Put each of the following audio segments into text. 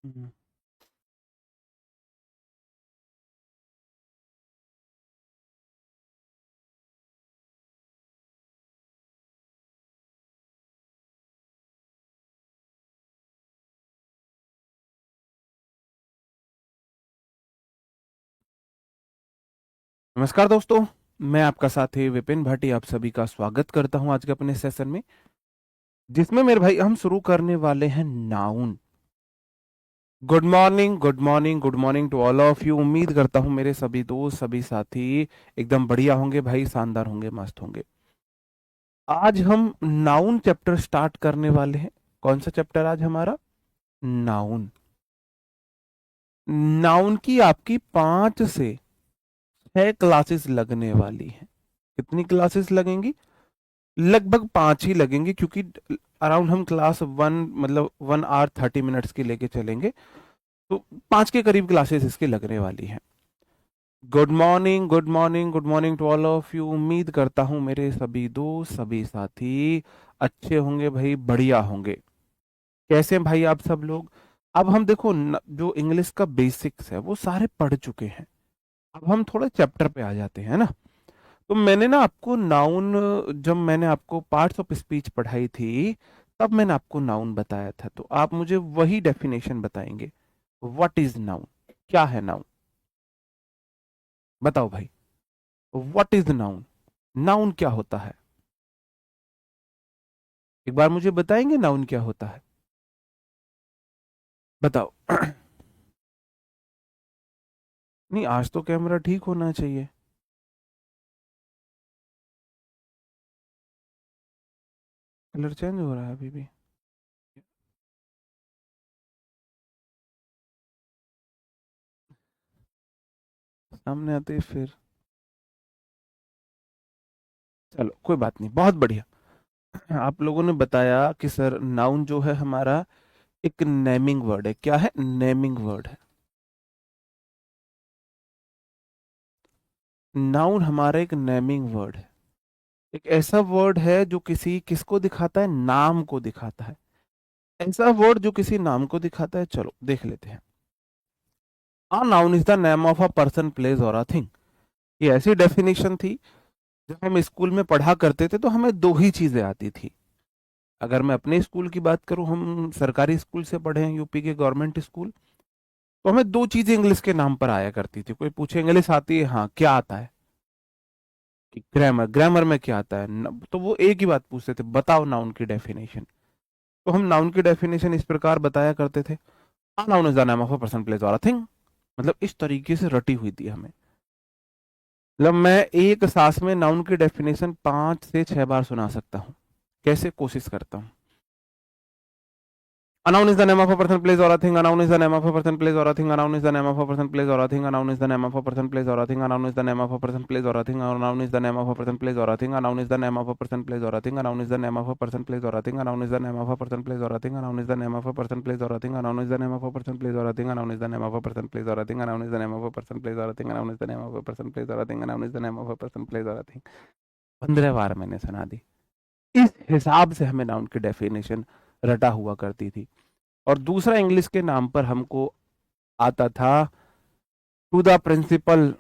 हम्म। नमस्कार दोस्तों, मैं आपका साथी विपिन भाटी आप सभी का स्वागत करता हूं आज के अपने सेशन में, जिसमें मेरे भाई हम शुरू करने वाले हैं noun. Good morning, good morning, good morning to all of you. उम्मीद करता हूं मेरे सभी दोस्त, सभी साथी एकदम बढ़िया होंगे भाई, शानदार होंगे, मस्त होंगे। आज हम नाउन चैप्टर स्टार्ट करने वाले हैं। कौन सा चैप्टर आज हमारा? नाउन। नाउन की आपकी 5 से 6 क्लासेस लगने वाली हैं। कितनी क्लासेस लगेंगी? लगभग 5 ही लगेंगे, क्योंकि अराउंड हम क्लास 1 मतलब 1 आवर 30 मिनट्स की लेके चलेंगे, तो 5 के करीब क्लासेस इसकी लगने वाली हैं। Good morning, good morning, good morning to all of you. उम्मीद करता हूं मेरे सभी दोस्त, सभी साथी अच्छे होंगे भाई, बढ़िया होंगे। कैसे हैं भाई आप सब लोग? अब हम देखो जो इंग्लिश का बेसिक्स है वो सारे पढ़ चुके हैं। अब हम थोड़ा चैप्टर पे आ जाते हैं ना। तो मैंने ना आपको नाउन, जब मैंने आपको पार्ट्स ऑफ स्पीच पढ़ाई थी, तब मैंने आपको नाउन बताया था, तो आप मुझे वही डेफिनेशन बताएंगे। What is noun? क्या है नाउन? बताओ भाई। What is noun? नाउन क्या होता है? एक बार मुझे बताएंगे नाउन क्या होता है? बताओ। नहीं, आज तो कैमरा ठीक होना चाहिए। कलर चेंज हो रहा है अभी भी। सामने आते ही फिर। चलो कोई बात नहीं, बहुत बढ़िया। आप लोगों ने बताया कि सर नाउन जो है हमारा एक नेमिंग वर्ड है। क्या है? नेमिंग वर्ड है। नाउन हमारा एक नेमिंग वर्ड है। एक ऐसा वर्ड है जो किसको दिखाता है? नाम को दिखाता है। ऐसा वर्ड जो किसी नाम को दिखाता है। चलो देख लेते हैं। A noun is the name of a person, place और अ थिंग। ये ऐसी डेफिनेशन थी, जब हम स्कूल में पढ़ा करते थे तो हमें दो ही चीजें आती थी। अगर मैं अपने स्कूल की बात करूं, हम सरकारी स्कूल से पढ़े हैं, यूपी के गवर्नमेंट स्कूल। तो हमें दो चीजें इंग्लिश के नाम पर आया करती थी। कोई पूछे इंग्लिश आती है? हाँ। क्या आता है? ग्रामर। ग्रामर में क्या आता है? तो वो एक ही बात पूछते थे, बताओ नाउन की डेफिनेशन। तो हम नाउन की डेफिनेशन इस प्रकार बताया करते थे। A noun is the name of a person, place और अ थिंग। मतलब इस तरीके से रटी हुई थी हमें। मतलब मैं एक सांस में नाउन की डेफिनेशन 5 से 6 बार सुना सकता हूँ। कैसे? कोशिश करता हूँ। A noun is the name of a person, place or a thing. A noun is the name of a person, place or a thing. A noun is the name of a person, place or a thing. A noun is the name of a person, place or a thing. A noun is the name of a person, place or a thing. A noun is the name of a person, place or a thing. A noun is the name of a person, place or a thing. A noun is the name of a person, place or a thing. A noun is the name of a person, place or a thing. A noun is the name of a person, place or a thing. A noun is the name of a person, place or a thing. A noun is the name of a person, place or a thing. A noun is the name of a person, place or a thing. A noun is the name of a person, place or a thing. A noun is the name of a person, place or a thing. 15 बार मैंने सुना दी। इस हिसाब से हमें noun की definition रटा हुआ करती थी। और दूसरा इंग्लिश के नाम पर हमको आता था टू द प्रिंसिपल।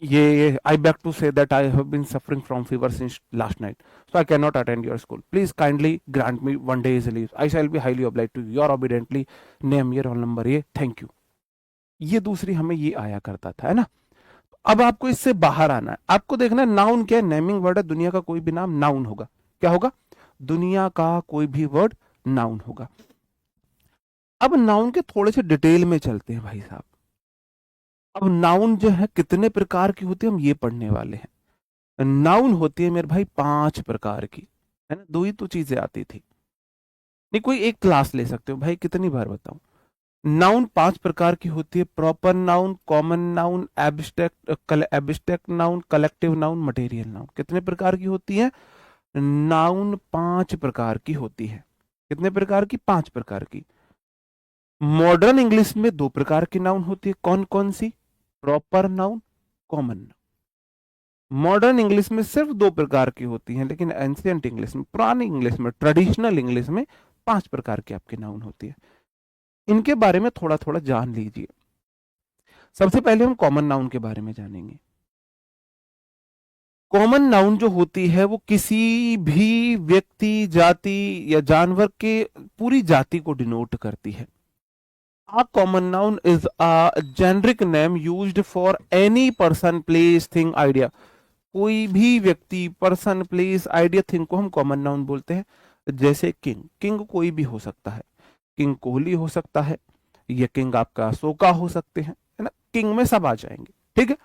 ये I beg to say that I have been suffering from fever since last night, so I can not attend your school, please kindly grant me 1 days leave, I shall be highly oblige to your obediently, name ये roll number ये, thank you. ये दूसरी हमें ये आया करता था, है ना। अब आपको इससे बाहर आना है, आपको देखना है नाउन क्या है। नेमिंग वर्ड है, दुनिया का कोई भी नाम नाउन होगा। क्या होगा? दुनिया का कोई भी वर्ड नाउन होगा। अब नाउन के थोड़े से डिटेल में चलते हैं भाई साहब। अब नाउन जो है कितने प्रकार की होती है, हम ये पढ़ने वाले हैं। नाउन होती है मेरे भाई 5 प्रकार की, है ना। दो ही तो चीजें आती थी। नहीं, कोई एक क्लास ले सकते हो भाई, कितनी बार बताऊं। नाउन 5 प्रकार की होती है। Proper noun, common noun, abstract noun, collective noun, material noun. कितने प्रकार की होती है? नाउन 5 प्रकार की होती है। कितने प्रकार की? 5 प्रकार की। मॉडर्न इंग्लिश में 2 प्रकार की नाउन होती है। कौन कौन सी? Proper noun, common noun. Modern English में सिर्फ 2 प्रकार की होती हैं, लेकिन एंशियंट इंग्लिश में, पुरानी इंग्लिश में, ट्रेडिशनल इंग्लिश में 5 प्रकार की आपकी नाउन होती है। इनके बारे में थोड़ा थोड़ा जान लीजिए। सबसे पहले हम कॉमन नाउन के बारे में जानेंगे। कॉमन नाउन जो होती है वो किसी भी व्यक्ति, जाति या जानवर के पूरी जाति को डिनोट करती है। A common noun is a generic name used for any person, place, thing, idea. कोई भी व्यक्ति, पर्सन, प्लेस, आइडिया, थिंग को हम कॉमन नाउन बोलते हैं। जैसे किंग, किंग कोई भी हो सकता है, किंग कोहली हो सकता है, या किंग आपका अशोका हो सकते हैं, है ना, किंग में सब आ जाएंगे, ठीक है।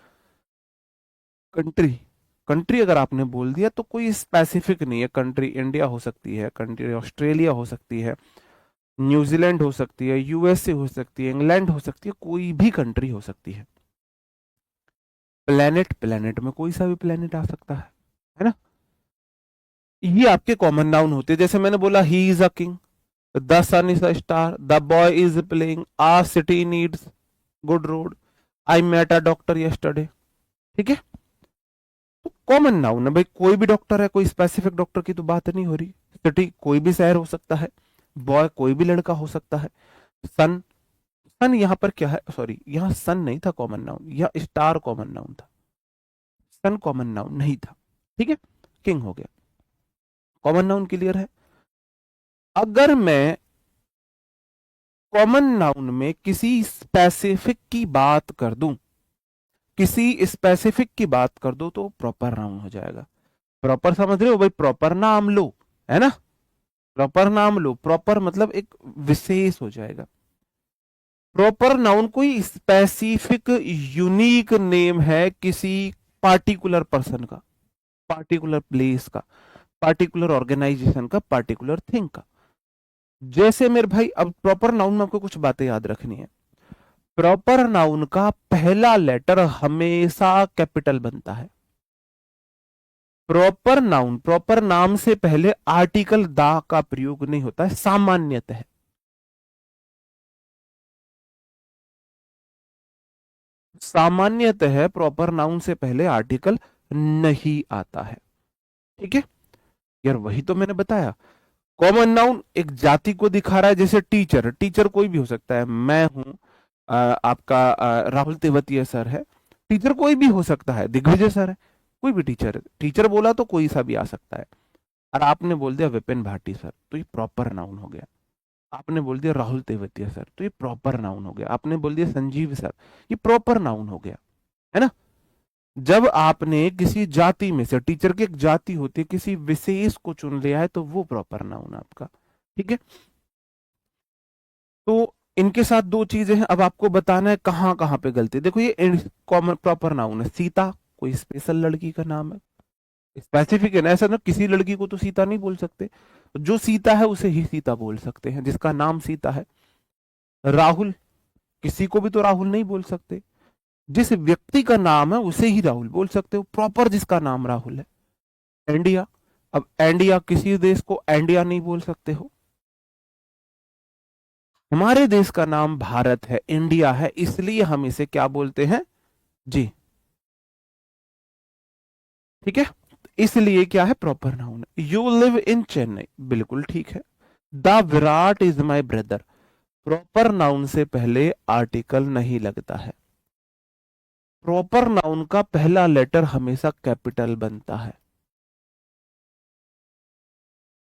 कंट्री, कंट्री अगर आपने बोल दिया तो कोई स्पेसिफिक नहीं है, कंट्री इंडिया हो सकती है, कंट्री ऑस्ट्रेलिया हो सकती है, न्यूजीलैंड हो सकती है, यूएसए हो सकती है, इंग्लैंड हो सकती है, कोई भी कंट्री हो सकती है। प्लेनेट, प्लेनेट में कोई सा भी प्लेनेट आ सकता है ना। ये आपके कॉमन नाउन होते हैं। जैसे मैंने बोला he is a king, the sun is a star, the boy is playing, a city needs good road, I met a doctor yesterday, ठीक है। तो कॉमन नाउन है भाई, कोई भी डॉक्टर है, कोई स्पेसिफिक डॉक्टर की तो बात नहीं हो रही। सिटी कोई भी शहर हो सकता है, बॉय कोई भी लड़का हो सकता है, सन, सन यहाँ पर क्या है, सॉरी यहाँ सन नहीं था कॉमन नाउन, यह स्टार कॉमन नाउन था, सन कॉमन नाउन नहीं था, ठीक है। किंग हो गया कॉमन नाउन, क्लियर है। अगर मैं कॉमन नाउन में किसी स्पेसिफिक की बात कर दूं, किसी स्पेसिफिक की बात कर दो तो प्रॉपर नाउन हो जाएगा। प्रॉपर समझ रहे हो भाई, प्रॉपर नाम लो, है ना, प्रॉपर नाम लो, प्रॉपर मतलब एक विशेष हो जाएगा। प्रॉपर नाउन कोई स्पेसिफिक यूनिक नेम है किसी पार्टिकुलर पर्सन का, पार्टिकुलर प्लेस का, पार्टिकुलर ऑर्गेनाइजेशन का, पार्टिकुलर थिंग का। जैसे मेरे भाई, अब प्रॉपर नाउन में आपको कुछ बातें याद रखनी है। प्रॉपर नाउन का पहला लेटर हमेशा कैपिटल बनता है। प्रॉपर नाउन, प्रॉपर नाम से पहले आर्टिकल दा का प्रयोग नहीं होता है सामान्यतः। सामान्यतः प्रॉपर नाउन से पहले आर्टिकल नहीं आता है, ठीक है यार, वही तो मैंने बताया। कॉमन नाउन एक जाति को दिखा रहा है, जैसे टीचर, टीचर कोई भी हो सकता है, मैं हूं, आपका राहुल तेवतिया सर है, टीचर कोई भी हो सकता है, दिग्विजय सर है, कोई भी टीचर है, टीचर बोला तो कोई सा भी आ सकता है। और आपने बोल दिया विपिन भाटी सर, तो ये प्रॉपर नाउन हो गया। आपने बोल दिया राहुल तेवतिया सर, तो ये प्रॉपर नाउन हो गया। आपने बोल दिया संजीव सर, ये प्रॉपर नाउन हो गया, है ना। जब आपने किसी जाति में से, टीचर की एक जाति होती है, किसी विशेष को चुन लिया है तो वो प्रॉपर नाउन आपका, ठीक है। तो इनके साथ दो चीजें हैं, अब आपको बताना है कहां कहां पे गलती। देखो ये कॉमन प्रॉपर नाउन है, सीता कोई स्पेशल लड़की का नाम है, स्पेसिफिक है ना, ऐसा ना किसी लड़की को तो सीता नहीं बोल सकते, जो सीता है उसे ही सीता बोल सकते हैं, जिसका नाम सीता है। राहुल, किसी को भी तो राहुल नहीं बोल सकते, जिस व्यक्ति का नाम है उसे ही राहुल बोल सकते हो, प्रॉपर जिसका नाम राहुल है। इंडिया, अब इंडिया किसी देश को इंडिया नहीं बोल सकते हो, हमारे देश का नाम भारत है, इंडिया है, इसलिए हम इसे क्या बोलते हैं जी, ठीक है। इसलिए क्या है, proper noun. You live in Chennai, बिल्कुल ठीक है। The Virat is my brother, proper noun से पहले आर्टिकल नहीं लगता है, प्रॉपर नाउन का पहला लेटर हमेशा कैपिटल बनता है।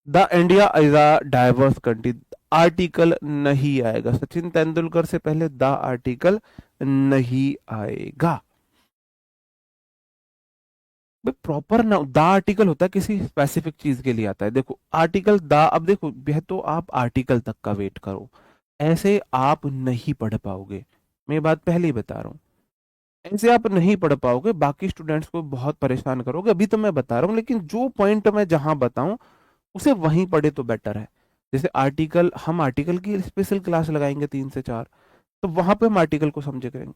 The India is a diverse country, article नहीं आएगा, सचिन तेंदुलकर से पहले द आर्टिकल नहीं आएगा। प्रॉपर नाउन द आर्टिकल होता है किसी स्पेसिफिक चीज के लिए आता है। देखो आर्टिकल द, अब देखो यह तो आप आर्टिकल तक का वेट करो, ऐसे आप नहीं पढ़ पाओगे, मैं बात पहले ही बता रहा हूं, ऐसे आप नहीं पढ़ पाओगे, बाकी स्टूडेंट्स को बहुत परेशान करोगे। अभी तो मैं बता रहा हूँ, लेकिन जो पॉइंट मैं जहां बताऊं उसे वहीं पढ़े तो बेटर है। जैसे आर्टिकल, हम आर्टिकल की स्पेशल क्लास लगाएंगे 3 से 4, तो वहां पे हम आर्टिकल को समझे करेंगे।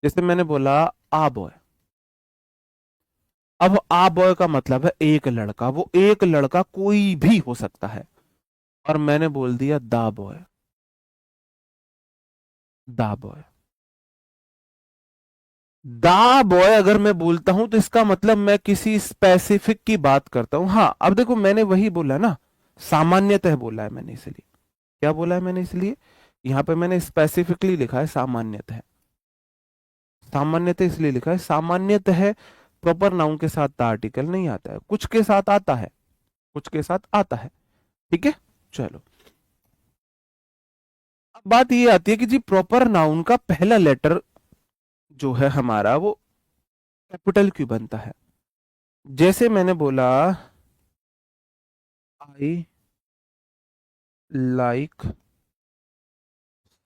जैसे मैंने बोला आ बॉय, अब आ बॉय का मतलब है एक लड़का, वो एक लड़का कोई भी हो सकता है, और मैंने बोल दिया दा बॉय, दा बॉय, दा बॉय अगर मैं बोलता हूं तो इसका मतलब मैं किसी स्पेसिफिक की बात करता हूं। हाँ अब देखो मैंने वही बोला ना, सामान्यतः बोला है मैंने, इसलिए क्या बोला है मैंने, इसलिए यहाँ पे मैंने स्पेसिफिकली लिखा है सामान्यतः। सामान्यतः इसलिए लिखा है, सामान्यतः प्रॉपर नाउन के साथ आर्टिकल नहीं आता है, कुछ के साथ आता है, कुछ के साथ आता है। ठीक है, चलो अब बात ये आती है कि जी प्रॉपर नाउन का पहला लेटर जो है हमारा वो कैपिटल क्यों बनता है। जैसे मैंने बोला आई लाइक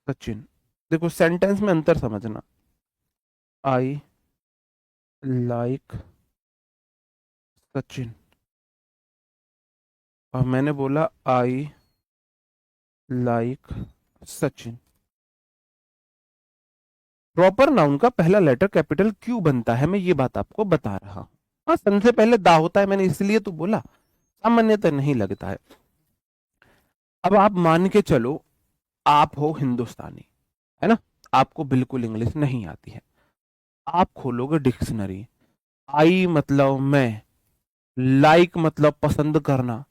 सचिन, देखो सेंटेंस में अंतर समझना। आई लाइक सचिन और मैंने बोला I like Sachin. Proper noun का पहला लेटर कैपिटल क्यों बनता है, मैं ये बात आपको बता रहा हूं। हाँ, सन से पहले दा होता है, मैंने इसलिए तो बोला, सामान्यतः नहीं लगता है। अब आप मान के चलो आप हो हिंदुस्तानी, है ना, आपको बिल्कुल इंग्लिश नहीं आती है, आप खोलोगे डिक्शनरी, आई मतलब मैं, लाइक मतलब पसंद करना,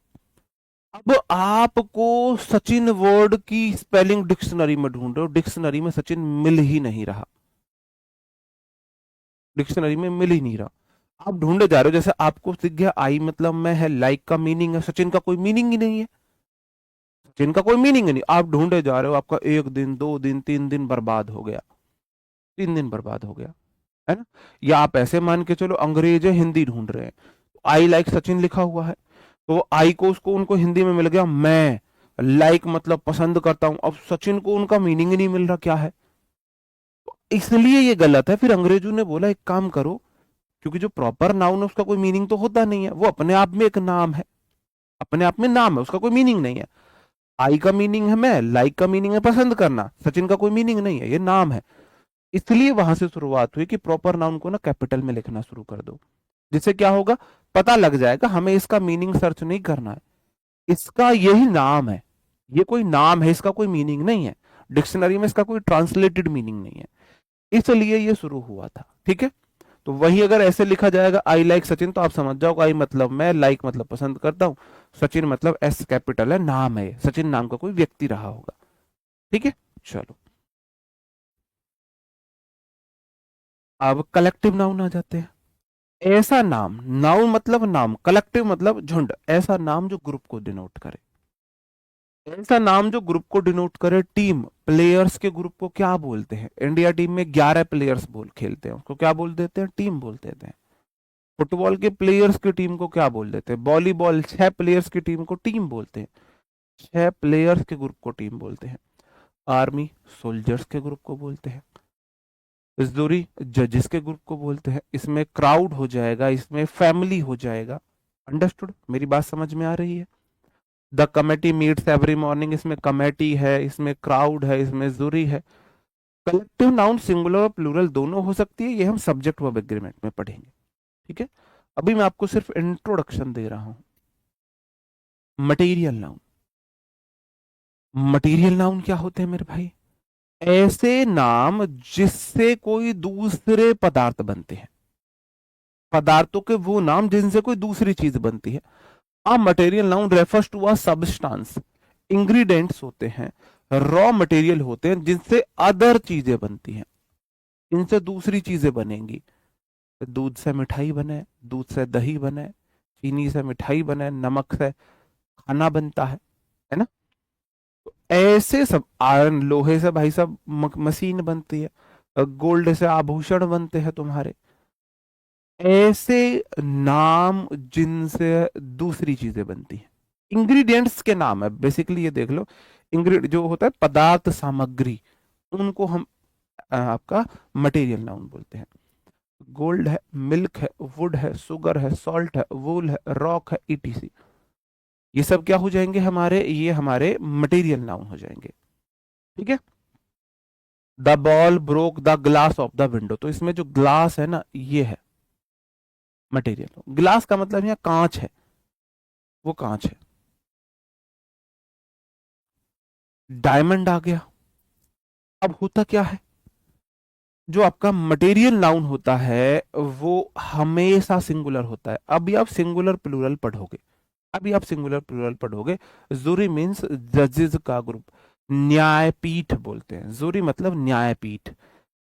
अब आपको सचिन वर्ड की स्पेलिंग डिक्शनरी में ढूंढ रहे हो, डिक्शनरी में सचिन मिल ही नहीं रहा, डिक्शनरी में मिल ही नहीं रहा, आप ढूंढे जा रहे हो। जैसे आपको दिख गया आई मतलब मैं है, लाइक का मीनिंग है, सचिन का कोई मीनिंग ही नहीं है, सचिन का कोई मीनिंग ही नहीं, आप ढूंढे जा रहे हो, आपका 1 दिन 2 दिन 3 दिन बर्बाद हो गया, 3 दिन बर्बाद हो गया, है ना। या आप ऐसे मान के चलो अंग्रेज है हिंदी ढूंढ रहे हैं, आई लाइक सचिन लिखा हुआ है, तो आई को उसको उनको हिंदी में मिल गया मैं, लाइक मतलब पसंद करता हूं, अब सचिन को उनका मीनिंग ही नहीं मिल रहा क्या है, इसलिए ये गलत है। फिर अंग्रेजों ने बोला एक काम करो, क्योंकि जो प्रॉपर नाउन है उसका कोई मीनिंग तो होता नहीं है, वो अपने आप में एक नाम है, अपने आप में नाम है, उसका कोई मीनिंग नहीं है। आई का मीनिंग है मैं, लाइक का मीनिंग है पसंद करना, सचिन का कोई मीनिंग नहीं है, ये नाम है। इसलिए वहां से शुरुआत हुई कि प्रॉपर नाउन को ना कैपिटल में लिखना शुरू कर दो, जिससे क्या होगा, पता लग जाएगा, हमें इसका मीनिंग सर्च नहीं करना है, इसका यही नाम है, ये कोई नाम है, इसका कोई मीनिंग नहीं है, डिक्शनरी में इसका कोई ट्रांसलेटेड मीनिंग नहीं है, इसलिए ये शुरू हुआ था। ठीक है, तो वही अगर ऐसे लिखा जाएगा आई लाइक सचिन, तो आप समझ जाओ आई मतलब मैं, लाइक मतलब पसंद करता हूं, सचिन मतलब एस कैपिटल है, नाम है, सचिन नाम का कोई व्यक्ति रहा होगा। ठीक है, चलो अब कलेक्टिव नाउन आ जाते हैं। ऐसा नाम, नाउन मतलब नाम, कलेक्टिव मतलब झुंड, ऐसा नाम जो ग्रुप को डिनोट करे, ऐसा नाम जो ग्रुप को डिनोट करे। टीम, प्लेयर्स के ग्रुप को क्या बोलते हैं, इंडिया टीम में 11 प्लेयर्स बोल खेलते हैं, उसको क्या बोल देते हैं, टीम बोल देते हैं। फुटबॉल के प्लेयर्स की टीम को क्या बोल देते हैं, वॉलीबॉल 6 प्लेयर्स की टीम को टीम बोलते हैं, 6 प्लेयर्स के ग्रुप को टीम बोलते हैं। आर्मी, सोल्जर्स के ग्रुप को बोलते हैं। मजदूरी, जजेस के ग्रुप को बोलते हैं। इसमें क्राउड हो जाएगा, इसमें फैमिली हो जाएगा। अंडरस्टूड, मेरी बात समझ में आ रही है। The committee meets every morning, इसमें कमेटी है, इसमें क्राउड है, इसमें जूरी है। कलेक्टिव नाउन सिंगुलर और प्लूरल दोनों हो सकती है, ये हम सब्जेक्ट वर्ब एग्रीमेंट में पढ़ेंगे। ठीक है, अभी मैं आपको सिर्फ इंट्रोडक्शन दे रहा हूं। मटेरियल नाउन, मटेरियल नाउन क्या होते हैं मेरे भाई, ऐसे नाम जिससे कोई दूसरे पदार्थ बनते हैं, पदार्थों के वो नाम जिनसे कोई दूसरी चीज बनती है। A material noun refers to a substance, ingredients होते हैं, रॉ मटेरियल होते हैं जिनसे अदर चीजें बनती हैं, इनसे दूसरी चीजें बनेंगी। दूध से मिठाई बने, दूध से दही बने, चीनी से मिठाई बने, नमक से खाना बनता है ना। तो ऐसे सब, आयरन लोहे से भाई साहब मशीन बनती है, गोल्ड से आभूषण बनते हैं तुम्हारे। ऐसे नाम जिनसे दूसरी चीजें बनती हैं, इंग्रेडिएंट्स के नाम है बेसिकली, ये देख लो, इंग्रेडिएंट जो होता है पदार्थ सामग्री, उनको हम आपका मटेरियल नाउन बोलते हैं। गोल्ड है, मिल्क है, वुड है, शुगर है, सॉल्ट है, वूल है, रॉक है, ईटीसी, ये सब क्या हो जाएंगे हमारे, ये हमारे मटेरियल नाउन हो जाएंगे। ठीक है, the ball broke the glass of the window, तो इसमें जो ग्लास है ना, ये है मटेरियल। ग्लास का मतलब यहाँ कांच है, वो कांच है। डायमंड आ गया। अब होता क्या है, जो आपका मटेरियल नाउन होता है वो हमेशा सिंगुलर होता है। अभी आप सिंगुलर प्लूरल पढ़ोगे, अभी आप सिंगुलर प्लूरल पढ़ोगे। जूरी मीन्स जजेस का ग्रुप, न्यायपीठ बोलते हैं। जूरी मतलब न्यायपीठ।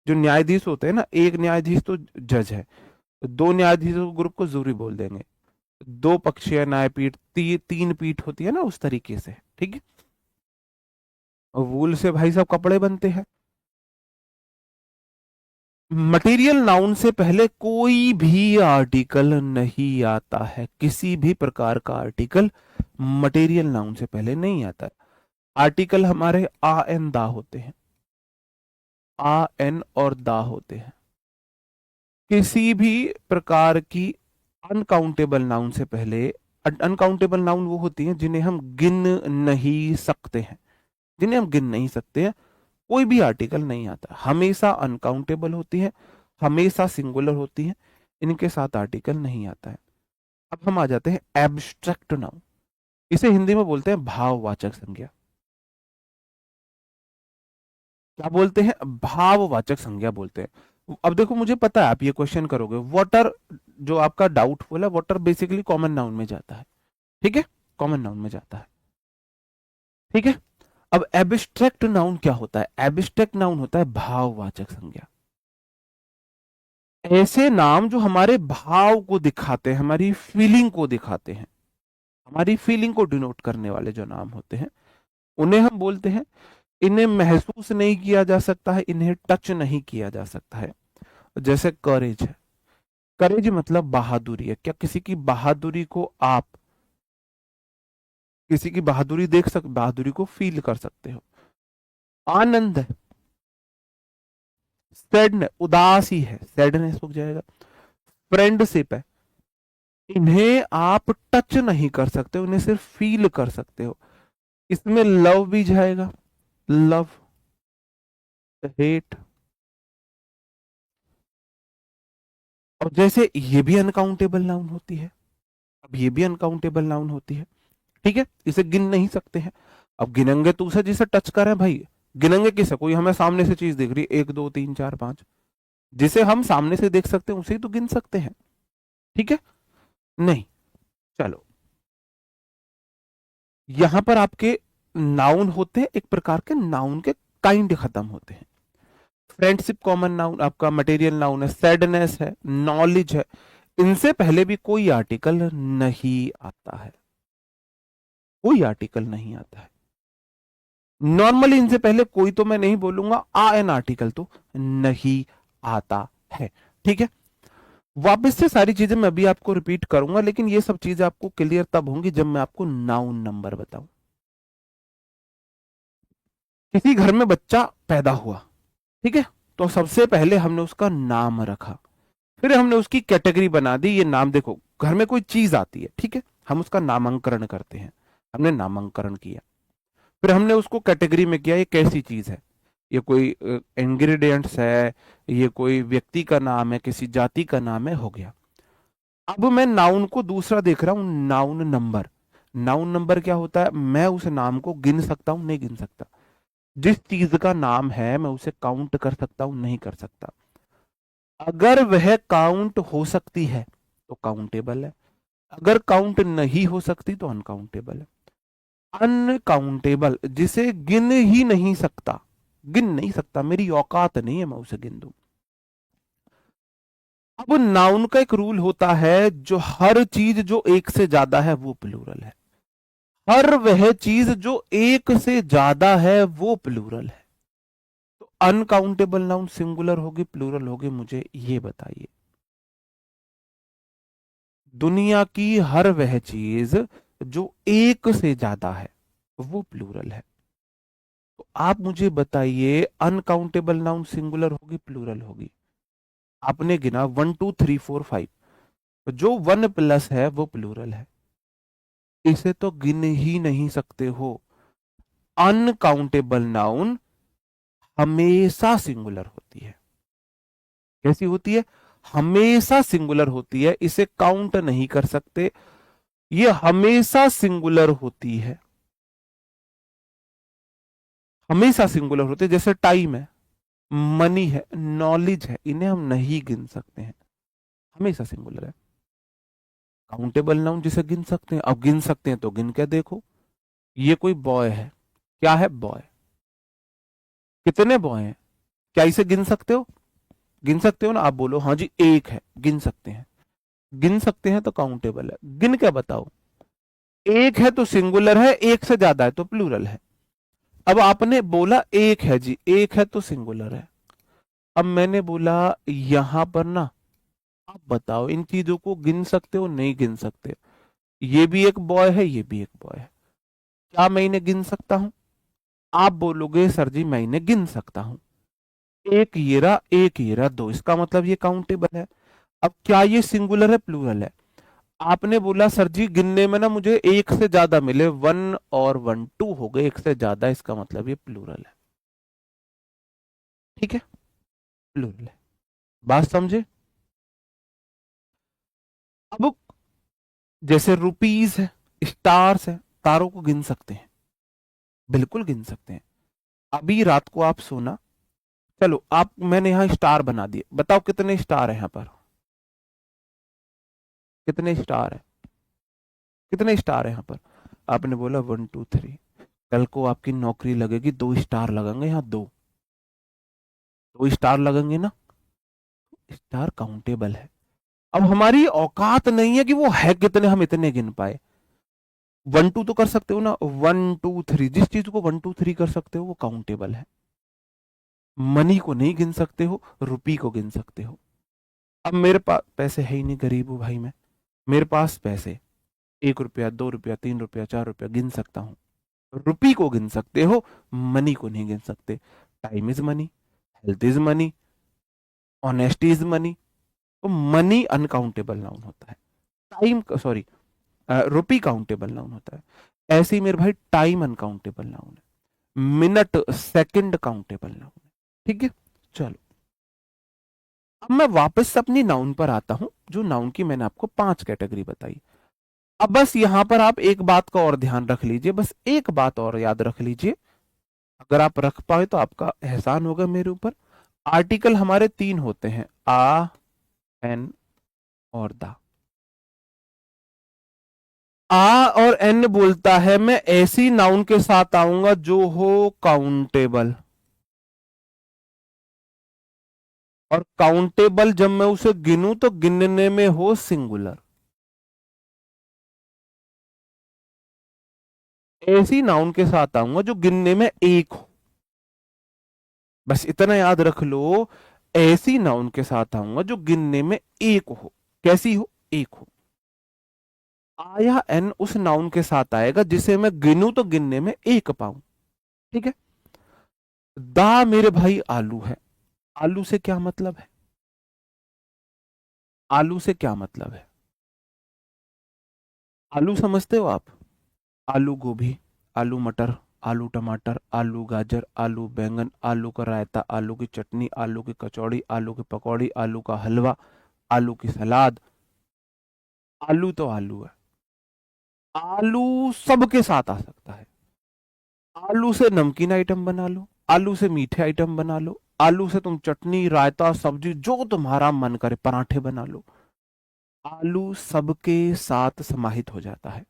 जो न्यायाधीश होते हैं ना, एक न्यायाधीश तो जज है, दो न्यायाधीशों के ग्रुप को जूरी बोल देंगे। दो पक्षीय न्यायपीठ, तीन पीठ होती है ना, उस तरीके से, ठीक है। और वूल से भाई साहब कपड़े बनते हैं। मटेरियल नाउन से पहले कोई भी आर्टिकल नहीं आता है, किसी भी प्रकार का आर्टिकल मटेरियल नाउन से पहले नहीं आता है। आर्टिकल हमारे आ एन दा होते हैं, आ एन और दा होते हैं। किसी भी प्रकार की अनकाउंटेबल नाउन से पहले, अनकाउंटेबल नाउन वो होती हैं जिन्हें हम गिन नहीं सकते हैं, जिन्हें हम गिन नहीं सकते हैं, कोई भी आर्टिकल नहीं आता, हमेशा अनकाउंटेबल होती है, हमेशा सिंगुलर होती है, इनके साथ आर्टिकल नहीं आता है। अब हम आ जाते हैं एब्स्ट्रैक्ट नाउन। इसे हिंदी में बोलते हैं भाववाचक संज्ञा। क्या बोलते हैं? भाववाचक संज्ञा बोलते हैं। अब देखो, मुझे पता है आप ये क्वेश्चन करोगे, वाटर, जो आपका डाउटफुल है, वाटर बेसिकली कॉमन नाउन में जाता है, ठीक है, कॉमन नाउन में जाता है, ठीक है। अब एब्स्ट्रैक्ट नाउन क्या होता है? एब्स्ट्रैक्ट नाउन होता है भाववाचक संज्ञा। ऐसे नाम जो हमारे भाव को दिखाते हैं, हमारी फीलिंग को दिखाते हैं, हमारी फीलिंग को डिनोट करने वाले जो नाम होते हैं, उन्हें हम बोलते हैं। इन्हें महसूस नहीं किया जा सकता है, इन्हें टच नहीं किया जा सकता है। जैसे करेज है, करेज मतलब बहादुरी है। क्या किसी की बहादुरी को आप, किसी की बहादुरी देख सकते, बहादुरी को फील कर सकते हो। आनंद है, सैडनेस, उदासी है, सैडनेस हो जाएगा। फ्रेंडशिप है, इन्हें आप टच नहीं कर सकते, उन्हें सिर्फ फील कर सकते हो। इसमें लव भी जाएगा, लव, हेट। और जैसे ये भी अनकाउंटेबल नाउन होती है, अब ये भी अनकाउंटेबल नाउन होती है, ठीक है, इसे गिन नहीं सकते हैं। अब गिनेंगे तो उसे जिसे टच करें भाई, गिनेंगे किसे? कोई हमें सामने से चीज दिख रही है, एक दो तीन चार पांच, जिसे हम सामने से देख सकते हैं उसे ही तो गिन सकते हैं, ठीक है। नहीं, चलो, यहां पर आपके नाउन होते हैं, एक प्रकार के नाउन के काइंड खत्म होते हैं। फ्रेंडशिप कॉमन नाउन आपका मटेरियल नाउन है, सैडनेस है, नॉलेज है, इनसे पहले भी कोई आर्टिकल नहीं आता है, कोई आर्टिकल नहीं आता है। नॉर्मली इनसे पहले कोई तो मैं नहीं बोलूंगा, आ एन आर्टिकल तो नहीं आता है, ठीक है। वापस से सारी चीजें मैं अभी आपको रिपीट करूंगा, लेकिन ये सब चीजें आपको क्लियर तब होंगी जब मैं आपको नाउन नंबर बताऊं। किसी घर में बच्चा पैदा हुआ, ठीक है, तो सबसे पहले हमने उसका नाम रखा, फिर हमने उसकी कैटेगरी बना दी। ये नाम देखो, घर में कोई चीज आती है, ठीक है, हम उसका नामांकन करते हैं, हमने नामांकन किया, फिर हमने उसको कैटेगरी में किया, ये कैसी चीज है, ये कोई इंग्रेडिएंट्स है, ये कोई व्यक्ति का नाम है, किसी जाति का नाम है, हो गया। अब मैं नाउन को दूसरा देख रहा हूं, नाउन नंबर। नाउन नंबर क्या होता है? मैं उस नाम को गिन सकता हूं, नहीं गिन सकता। जिस चीज का नाम है मैं उसे काउंट कर सकता हूं, नहीं कर सकता। अगर वह काउंट हो सकती है तो काउंटेबल है, अगर काउंट नहीं हो सकती तो अनकाउंटेबल है। अनकाउंटेबल, जिसे गिन ही नहीं सकता, गिन नहीं सकता, मेरी औकात नहीं है मैं उसे गिन दूं। अब नाउन का एक रूल होता है, जो हर चीज जो एक से ज्यादा है वो प्लूरल है, हर वह चीज जो एक से ज्यादा है वो प्लूरल है। तो अनकाउंटेबल नाउन सिंगुलर होगी प्लूरल होगी, मुझे ये बताइए। दुनिया की हर वह चीज जो एक से ज्यादा है वो प्लूरल है। तो आप मुझे बताइए, अनकाउंटेबल नाउन सिंगुलर होगी प्लूरल होगी? आपने गिना 1 2 3 4 5, जो 1 प्लस है वो प्लूरल है, इसे तो गिन ही नहीं सकते हो। अनकाउंटेबल नाउन हमेशा सिंगुलर होती है। कैसी होती है? हमेशा सिंगुलर होती है, इसे काउंट नहीं कर सकते, ये हमेशा सिंगुलर होती है, हमेशा सिंगुलर होती है। जैसे टाइम है, मनी है, नॉलेज है, इन्हें हम नहीं गिन सकते हैं, हमेशा सिंगुलर है। काउंटेबल नाउन जिसे गिन सकते हैं, अब गिन सकते हैं तो गिन के देखो। ये कोई बॉय है, क्या है? बॉय। कितने बॉय हैं? क्या इसे गिन सकते हो? गिन सकते हो ना? आप बोलो हाँ जी एक है, गिन सकते हैं। गिन सकते हैं तो काउंटेबल है, गिन के बताओ। एक है तो सिंगुलर है, एक से ज्यादा है तो प्लूरल है। अब आपने बोला एक है जी, एक है तो सिंगुलर है। अब मैंने बोला यहां पर ना, आप बताओ इन चीजों को गिन सकते हो नहीं गिन सकते? ये भी एक बॉय है, ये भी एक बॉय है, क्या मैं इन्हें गिन सकता हूं? आप बोलोगे सर जी मैं इन्हें गिन सकता हूं। एक येरा, एक येरा, दो, इसका मतलब ये काउंटेबल है। अब क्या ये सिंगुलर है प्लूरल है? आपने बोला सर जी गिनने में ना मुझे एक से ज्यादा मिले, वन और वन टू हो गए, एक से ज्यादा, इसका मतलब ये प्लूरल है। ठीक है, प्लूरल है। बात समझे? अब जैसे रुपीज है, स्टार्स है, तारों को गिन सकते हैं, बिल्कुल गिन सकते हैं। अभी रात को आप सोना, चलो आप, मैंने यहां स्टार बना दिए, बताओ कितने स्टार है यहां पर? कितने स्टार है? कितने स्टार है यहां पर? आपने बोला वन टू थ्री। कल को आपकी नौकरी लगेगी, दो स्टार लगेंगे यहाँ, दो, दो स्टार लगेंगे ना, स्टार काउंटेबल है। अब हमारी औकात नहीं है कि वो है कितने, हम इतने गिन पाए। वन टू तो कर सकते हो ना, वन टू थ्री, जिस चीज को वन टू थ्री कर सकते हो वो काउंटेबल है। मनी को नहीं गिन सकते हो, रुपी को गिन सकते हो। अब मेरे पास पैसे है ही नहीं, गरीब हूं भाई मैं, मेरे पास पैसे, एक रुपया, दो रुपया, तीन रुपया, चार रुपया गिन सकता हूं। रुपी को गिन सकते हो, मनी को नहीं गिन सकते। Time is money, health is money, honesty is money. तो मनी अनकाउंटेबल नाउन होता है, टाइम, सॉरी, रुपी काउंटेबल नाउन होता है। ऐसे ही मेरे भाई टाइम अनकाउंटेबल नाउन है, मिनट सेकंड काउंटेबल नाउन है। ठीक है, चलो अब मैं वापस अपनी नाउन पर आता हूं, जो नाउन की मैंने आपको 5 कैटेगरी बताई। अब बस यहां पर आप एक बात का और ध्यान रख लीजिए, बस एक बात और याद रख लीजिए, अगर आप रख पाए तो आपका एहसान होगा मेरे ऊपर। आर्टिकल हमारे 3 होते हैं, आ, एन और दा। आ और एन बोलता है मैं ऐसी नाउन के साथ आऊंगा जो हो काउंटेबल, और काउंटेबल जब मैं उसे गिनूं तो गिनने में हो सिंगुलर। ऐसी नाउन के साथ आऊंगा जो गिनने में एक हो, बस इतना याद रख लो। ऐसी नाउन के साथ आऊंगा जो गिनने में एक हो, कैसी हो? एक हो। आ या एन उस नाउन के साथ आएगा जिसे मैं गिनूं तो गिनने में एक पाऊं। ठीक है, दा मेरे भाई आलू है। आलू से क्या मतलब है? आलू से क्या मतलब है? आलू समझते हो आप? आलू गोभी, आलू मटर, आलू टमाटर, आलू गाजर, आलू बैंगन, आलू का रायता, आलू की चटनी, आलू की कचौड़ी, आलू की पकौड़ी, आलू का हलवा, आलू की सलाद। आलू तो आलू है, आलू सबके साथ आ सकता है। आलू से नमकीन आइटम बना लो, आलू से मीठे आइटम बना लो, आलू से तुम चटनी, रायता, सब्जी, जो तुम्हारा मन करे, पराठे बना लो। आलू सबके साथ समाहित हो जाता है।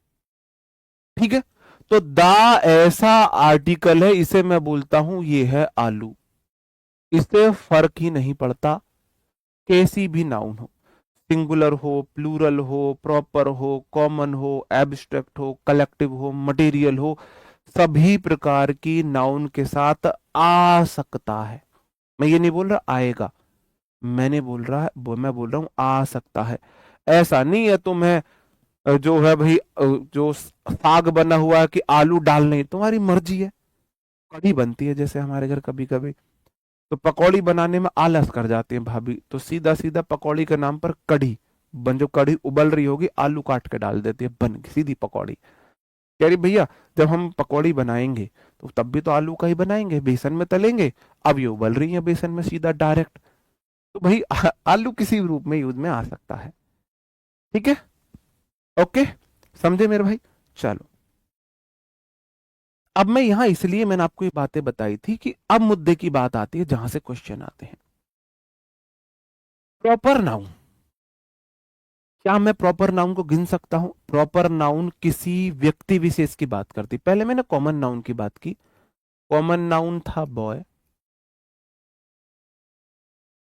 ठीक है, तो दा ऐसा आर्टिकल है, इसे मैं बोलता हूं ये है आलू। इससे फर्क ही नहीं पड़ता कैसी भी नाउन हो, सिंगुलर हो, प्लूरल हो, प्रॉपर हो, कॉमन हो, एब्स्ट्रैक्ट हो, कलेक्टिव हो, मटेरियल हो, सभी प्रकार की नाउन के साथ आ सकता है। मैं ये नहीं बोल रहा आएगा, मैंने बोल रहा है, मैं बोल रहा हूं आ सकता है। ऐसा नहीं है तुम्हें जो है भाई, जो साग बना हुआ है कि आलू डालने, तुम्हारी मर्जी है। कढ़ी बनती है जैसे हमारे घर कभी कभी, तो पकौड़ी बनाने में आलस कर जाती है भाभी, तो सीधा सीधा पकौड़ी के नाम पर कढ़ी बन, जो कढ़ी उबल रही होगी आलू काट के डाल देती है, बन गई सीधी पकौड़ी। कह रही भैया जब हम पकौड़ी बनाएंगे तो तब भी तो आलू का ही बनाएंगे, बेसन में तलेंगे, अब ये उबल रही है बेसन में सीधा डायरेक्ट। तो भाई आलू किसी भी रूप में यूज में आ सकता है। ठीक है, ओके, समझे मेरे भाई? चलो अब मैं यहां, इसलिए मैंने आपको ये बातें बताई थी कि अब मुद्दे की बात आती है जहां से क्वेश्चन आते हैं। प्रॉपर नाउन, क्या मैं प्रॉपर नाउन को गिन सकता हूं? प्रॉपर नाउन किसी व्यक्ति विशेष की बात करती, पहले मैंने कॉमन नाउन की बात की। कॉमन नाउन था बॉय,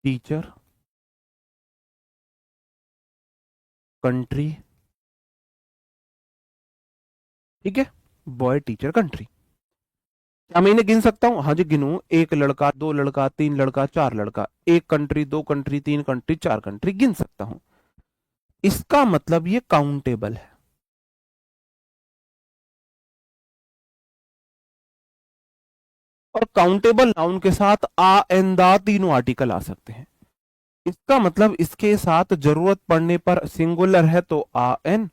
टीचर, कंट्री, ठीक है, बॉय, टीचर, कंट्री। क्या मैं इन्हें गिन सकता हूं? हाँ जी गिनूं। एक लड़का, दो लड़का, तीन लड़का, चार लड़का, एक कंट्री, दो कंट्री, तीन कंट्री, चार कंट्री, गिन सकता हूं। इसका मतलब ये काउंटेबल है। और काउंटेबल नाउन के साथ आ, एन, दा तीनों आर्टिकल आ सकते हैं। इसका मतलब इसके साथ जरूरत पड़ने पर सिंगुलर है तो आ, एन,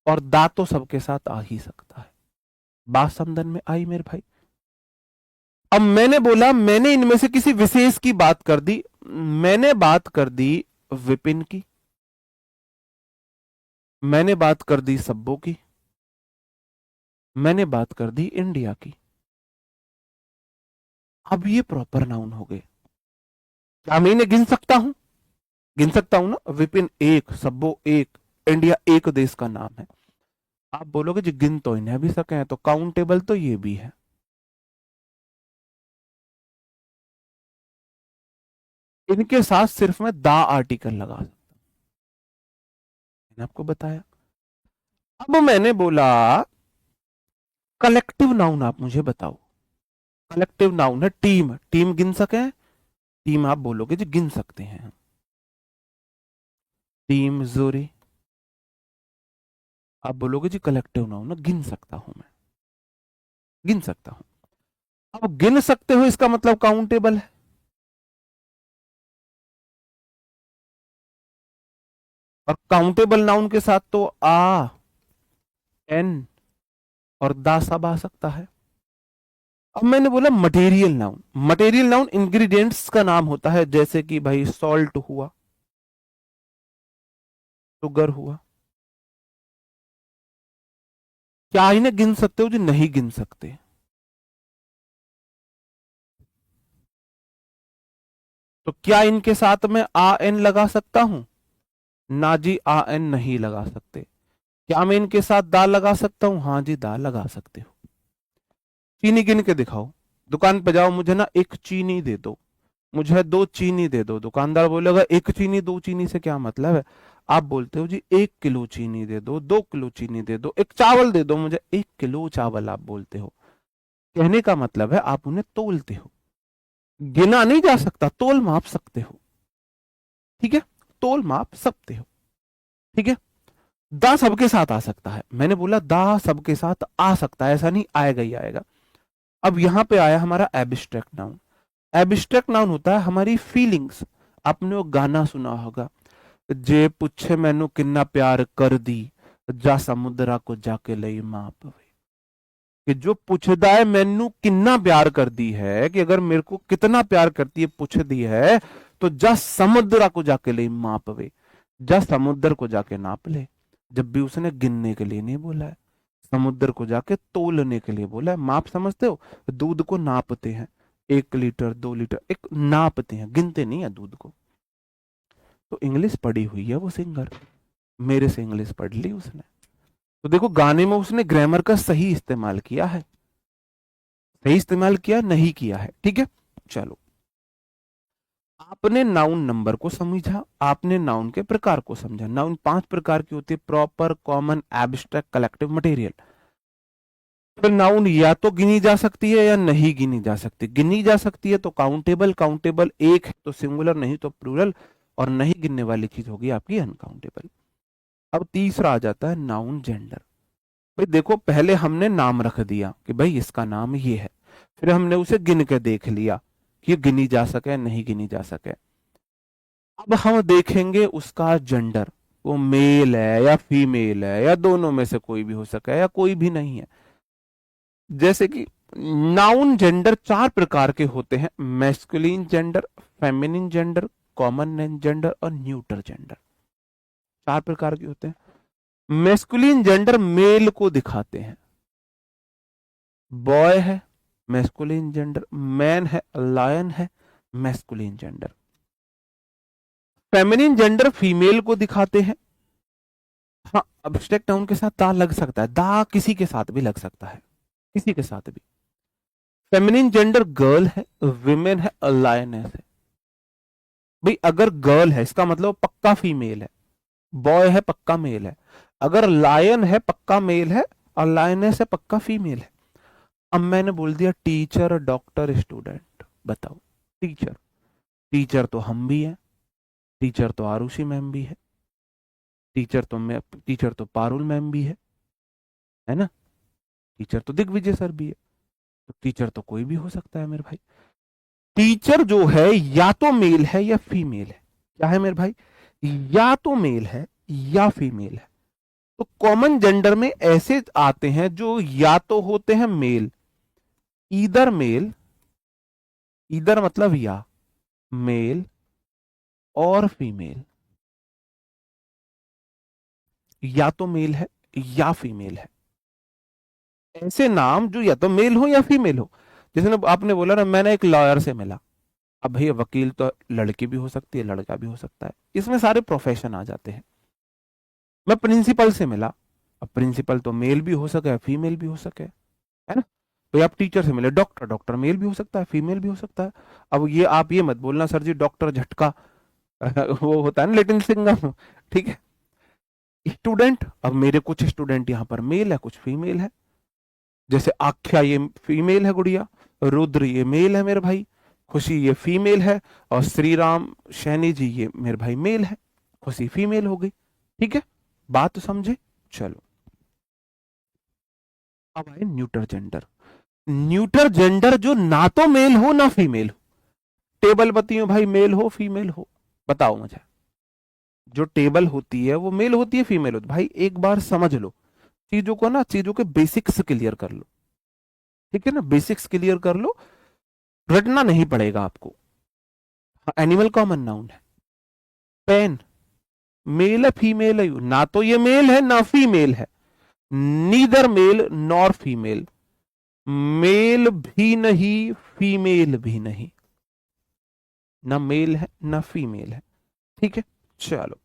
और दा तो सबके साथ आ ही सकता है। बात समझन में आई मेरे भाई? अब मैंने बोला, मैंने इनमें से किसी विशेष की बात कर दी। मैंने बात कर दी विपिन की, मैंने बात कर दी सब्बो की, मैंने बात कर दी इंडिया की। अब ये प्रॉपर नाउन हो गए। क्या मैं इन्हें गिन सकता हूं? गिन सकता हूं ना। विपिन एक, सब्बो एक, इंडिया एक देश का नाम है। आप बोलोगे जी गिन तो इन्हें भी सके हैं, तो काउंटेबल तो ये भी है। इनके साथ सिर्फ मैं दा आर्टिकल लगा सकता हूं। मैंने आपको बताया। अब मैंने बोला कलेक्टिव नाउन आप मुझे बताओ। कलेक्टिव नाउन है टीम। टीम गिन सके? टीम आप बोलोगे जी गिन सकते हैं। टीम जोरी, आप बोलोगे जी कलेक्टिव नाउन है, गिन सकता हूं मैं, गिन सकता हूं। अब गिन सकते हो इसका मतलब काउंटेबल है। और काउंटेबल नाउन के साथ तो आ, एन और दा सब आ सकता है। अब मैंने बोला material noun. Material noun ingredients का नाम होता है, जैसे कि भाई सॉल्ट हुआ, शुगर हुआ। क्या इन्हें गिन सकते हो? जो नहीं गिन सकते। तो क्या इनके साथ में आ, एन लगा सकता हूं? ना जी, आ, एन नहीं लगा सकते। क्या मैं इनके साथ दा लगा सकता हूं? हाँ जी, दा लगा सकते हो। चीनी गिन के दिखाओ। दुकान पे जाओ, मुझे ना एक चीनी दे दो, मुझे दो चीनी दे दो। दुकानदार बोलेगा एक चीनी, दो चीनी से क्या मतलब है? आप बोलते हो जी 1 किलो चीनी दे दो, 2 किलो चीनी दे दो, एक चावल दे दो मुझे, 1 किलो चावल आप बोलते हो। कहने का मतलब है आप उन्हें तोलते हो। गिना नहीं जा सकता, तोल माप सकते हो। ठीक है, तोल माप सकते हो। ठीक है। दा सबके साथ आ सकता है। मैंने बोला दा सबके साथ आ सकता है, ऐसा नहीं आएगा ही आएगा। अब यहां पे आया हमारा एब्स्ट्रैक्ट नाउन। एब्स्ट्रैक्ट नाउन होता है हमारी फीलिंग्स। आपने वो गाना सुना होगा, जे पुछे मैनू किन्ना प्यार कर दी, जा समुद्रा को जाके लई माप वे। कि जो पूछदा है मैनू किन्ना प्यार कर दी है, कि अगर मेरे को कितना प्यार करती है पूछ दी है, तो जा समुद्रा को जाके ले माप वे। जा समुद्र को जाके नाप ले। जब भी उसने गिनने के लिए नहीं बोला है, समुद्र को जाके तोलने के लिए बोला है। माप समझते हो? दूध को नापते हैं, 1 लीटर 2 लीटर, एक नापते हैं, गिनते नहीं है दूध को। तो इंग्लिश पढ़ी हुई है वो सिंगर, मेरे से इंग्लिश पढ़ ली उसने। तो देखो गाने में उसने ग्रामर का सही इस्तेमाल किया है, सही इस्तेमाल किया नहीं किया है। ठीक है, चलो। आपने नाउन नंबर को समझा, आपने नाउन के प्रकार को समझा। नाउन 5 प्रकार की होती है: proper, common, abstract, collective, material. तो नाउन या तो गिनी जा सकती है या नहीं गिनी जा सकती। गिनी जा सकती है तो काउंटेबल, काउंटेबल एक है तो सिंगुलर, नहीं तो प्लूरल, और नहीं गिनने वाली चीज होगी आपकी अनकाउंटेबल। अब तीसरा आ जाता है नाउन जेंडर। भाई देखो, पहले हमने नाम रख दिया कि भाई इसका नाम ये है, फिर हमने उसे गिन के देख लिया कि गिनी जा सके नहीं गिनी जा सके। अब हम देखेंगे उसका जेंडर, वो मेल है या फीमेल है या दोनों में से कोई भी हो सके या कोई भी नहीं है। जैसे कि नाउन जेंडर 4 प्रकार के होते हैं: masculine gender, feminine gender, common gender और न्यूट्रल जेंडर। 4 प्रकार के होते हैं। मैस्कुलिन जेंडर मेल को दिखाते हैं, बॉय है मैस्कुलिन जेंडर, मैन है लायन है masculine gender. Feminine gender female को दिखाते हैं। हाँ, अब्स्ट्रैक्ट नाउन के साथ दा लग सकता है, दा किसी के साथ भी लग सकता है, किसी के साथ भी। फेमिनिन जेंडर गर्ल है, विमेन है, लायनेस है। भाई अगर गर्ल है इसका मतलब पक्का फीमेल है, बॉय है पक्का मेल है। अगर लायन है पक्का मेल है, और लायनेस है पक्का फीमेल है। अब मैंने बोल दिया टीचर डॉक्टर स्टूडेंट, बताओ। टीचर, टीचर तो हम भी हैं, टीचर तो आरुषि मैम भी है, टीचर तो मैं, टीचर तो पारुल मैम भी है ना, टीचर तो दिग्विजय सर भी है। तो टीचर तो कोई भी हो सकता है मेरे भाई। टीचर जो है या तो मेल है या फीमेल है। क्या है मेरे भाई? या तो मेल है या फीमेल है। तो कॉमन जेंडर में ऐसे आते हैं जो या तो होते हैं मेल, मेल, ईदर मतलब या, मेल और फीमेल, या तो मेल है या फीमेल है। ऐसे नाम जो या तो मेल हो या फीमेल हो। जैसे ना आपने बोला ना मैंने एक लॉयर से मिला, अब भैया वकील तो लड़की भी हो सकती है लड़का भी हो सकता है, इसमें सारे प्रोफेशन आ जाते हैं। मैं प्रिंसिपल से मिला, अब प्रिंसिपल तो मेल भी हो सके फीमेल भी हो सके, है ना। तो आप टीचर से मिले, डॉक्टर, डॉक्टर मेल भी हो सकता है फीमेल भी हो सकता है। अब ये आप ये मत बोलना सर जी डॉक्टर झटका वो होता है ना लिटिल सिंगम, ठीक है। स्टूडेंट, अब मेरे कुछ स्टूडेंट यहाँ पर मेल है कुछ फीमेल है। जैसे आख्या ये फीमेल है गुड़िया, रुद्र ये मेल है मेरे भाई, खुशी ये फीमेल है, और श्री राम शैनी जी ये मेरे भाई मेल है, खुशी फीमेल हो गई। ठीक है, बात तो समझे। चलो अब आए न्यूटर जेंडर। न्यूटर जेंडर जो ना तो मेल हो ना फीमेल हो। टेबल बताइयो भाई मेल हो फीमेल हो, बताओ मुझे। जो टेबल होती है वो मेल होती है फीमेल होती है? भाई एक बार समझ लो चीजों को ना, चीजों के बेसिक्स क्लियर कर लो, ठीक है ना, बेसिक्स क्लियर कर लो, रटना नहीं पड़ेगा आपको। एनिमल कॉमन नाउन है, पेन मेल है फीमेल है, ना तो ये मेल है ना फीमेल है, neither male nor female, male भी नहीं फीमेल भी नहीं, ना मेल है ना फीमेल है। ठीक है, चलो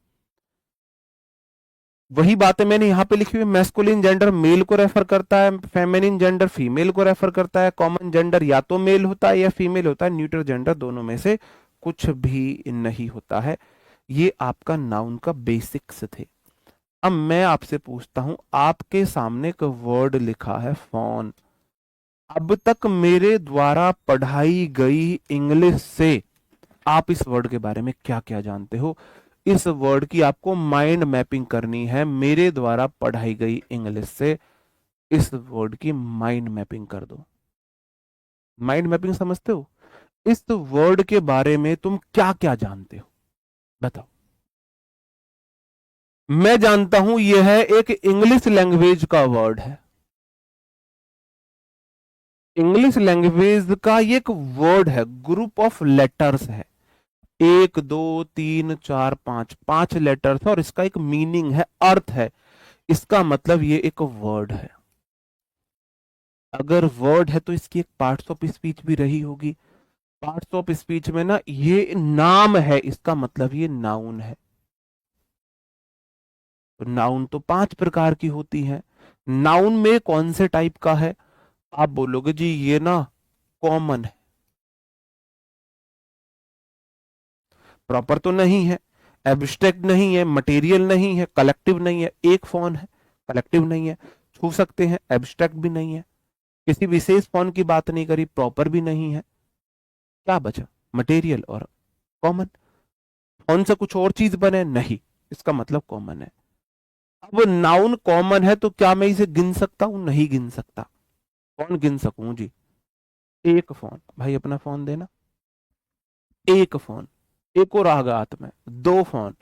वही बातें मैंने यहां पे लिखी हुई। मैस्कुलिन जेंडर मेल को रेफर करता है, फेमिनिन जेंडर फीमेल को रेफर करता है, कॉमन जेंडर या तो मेल होता है या फीमेल होता है, न्यूट्रल जेंडर दोनों में से कुछ भी नहीं होता है। ये आपका नाउन का बेसिक्स थे। अब मैं आपसे पूछता हूं, आपके सामने एक वर्ड लिखा है फोन, अब तक मेरे द्वारा पढ़ाई गई इंग्लिश से आप इस वर्ड के बारे में क्या क्या जानते हो? इस वर्ड की आपको माइंड मैपिंग करनी है, मेरे द्वारा पढ़ाई गई इंग्लिश से इस वर्ड की माइंड मैपिंग कर दो। माइंड मैपिंग समझते हो? इस वर्ड के बारे में तुम क्या क्या जानते हो, बताओ। मैं जानता हूं यह है एक इंग्लिश लैंग्वेज का वर्ड है, इंग्लिश लैंग्वेज का ये एक वर्ड है, ग्रुप ऑफ लेटर्स है, एक दो तीन चार पांच, पांच लेटर्स है, और इसका एक मीनिंग है, अर्थ है। इसका मतलब ये एक वर्ड है। अगर वर्ड है तो इसकी एक पार्ट्स ऑफ स्पीच भी रही होगी। पार्ट्स ऑफ स्पीच में ना ये नाम है, इसका मतलब ये नाउन है। तो नाउन तो पांच प्रकार की होती है। नाउन में कौन से टाइप का है? आप बोलोगे जी ये ना कॉमन है, प्रॉपर तो नहीं है, एब्स्ट्रैक्ट नहीं है, मटेरियल नहीं है, कलेक्टिव नहीं है। एक फोन है, कलेक्टिव नहीं है, छू सकते हैं, एब्स्ट्रैक्ट भी नहीं है, किसी विशेष फोन की बात नहीं करी, प्रॉपर भी नहीं है। क्या बचा? मटेरियल और कॉमन। फोन से कुछ और चीज बने नहीं, इसका मतलब कॉमन है। अब नाउन कॉमन है तो क्या मैं इसे गिन सकता हूं? नहीं गिन सकता। कौन गिन सकूं जी? एक फोन, भाई अपना फोन देना, एक फोन, एक और आगा हाथ में, दो फोन,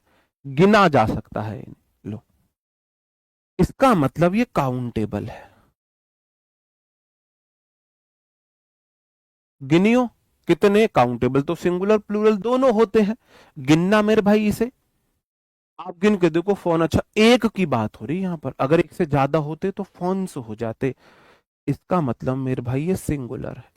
गिना जा सकता है इन्हें। लो, इसका मतलब ये काउंटेबल है। गिनियो कितने? काउंटेबल तो सिंगुलर प्लूरल दोनों होते हैं, गिनना मेरे भाई इसे। आप गिन के देखो फोन, अच्छा एक की बात हो रही है यहां पर, अगर एक से ज्यादा होते तो फोन्स हो जाते। इसका मतलब मेरे भाई ये सिंगुलर है।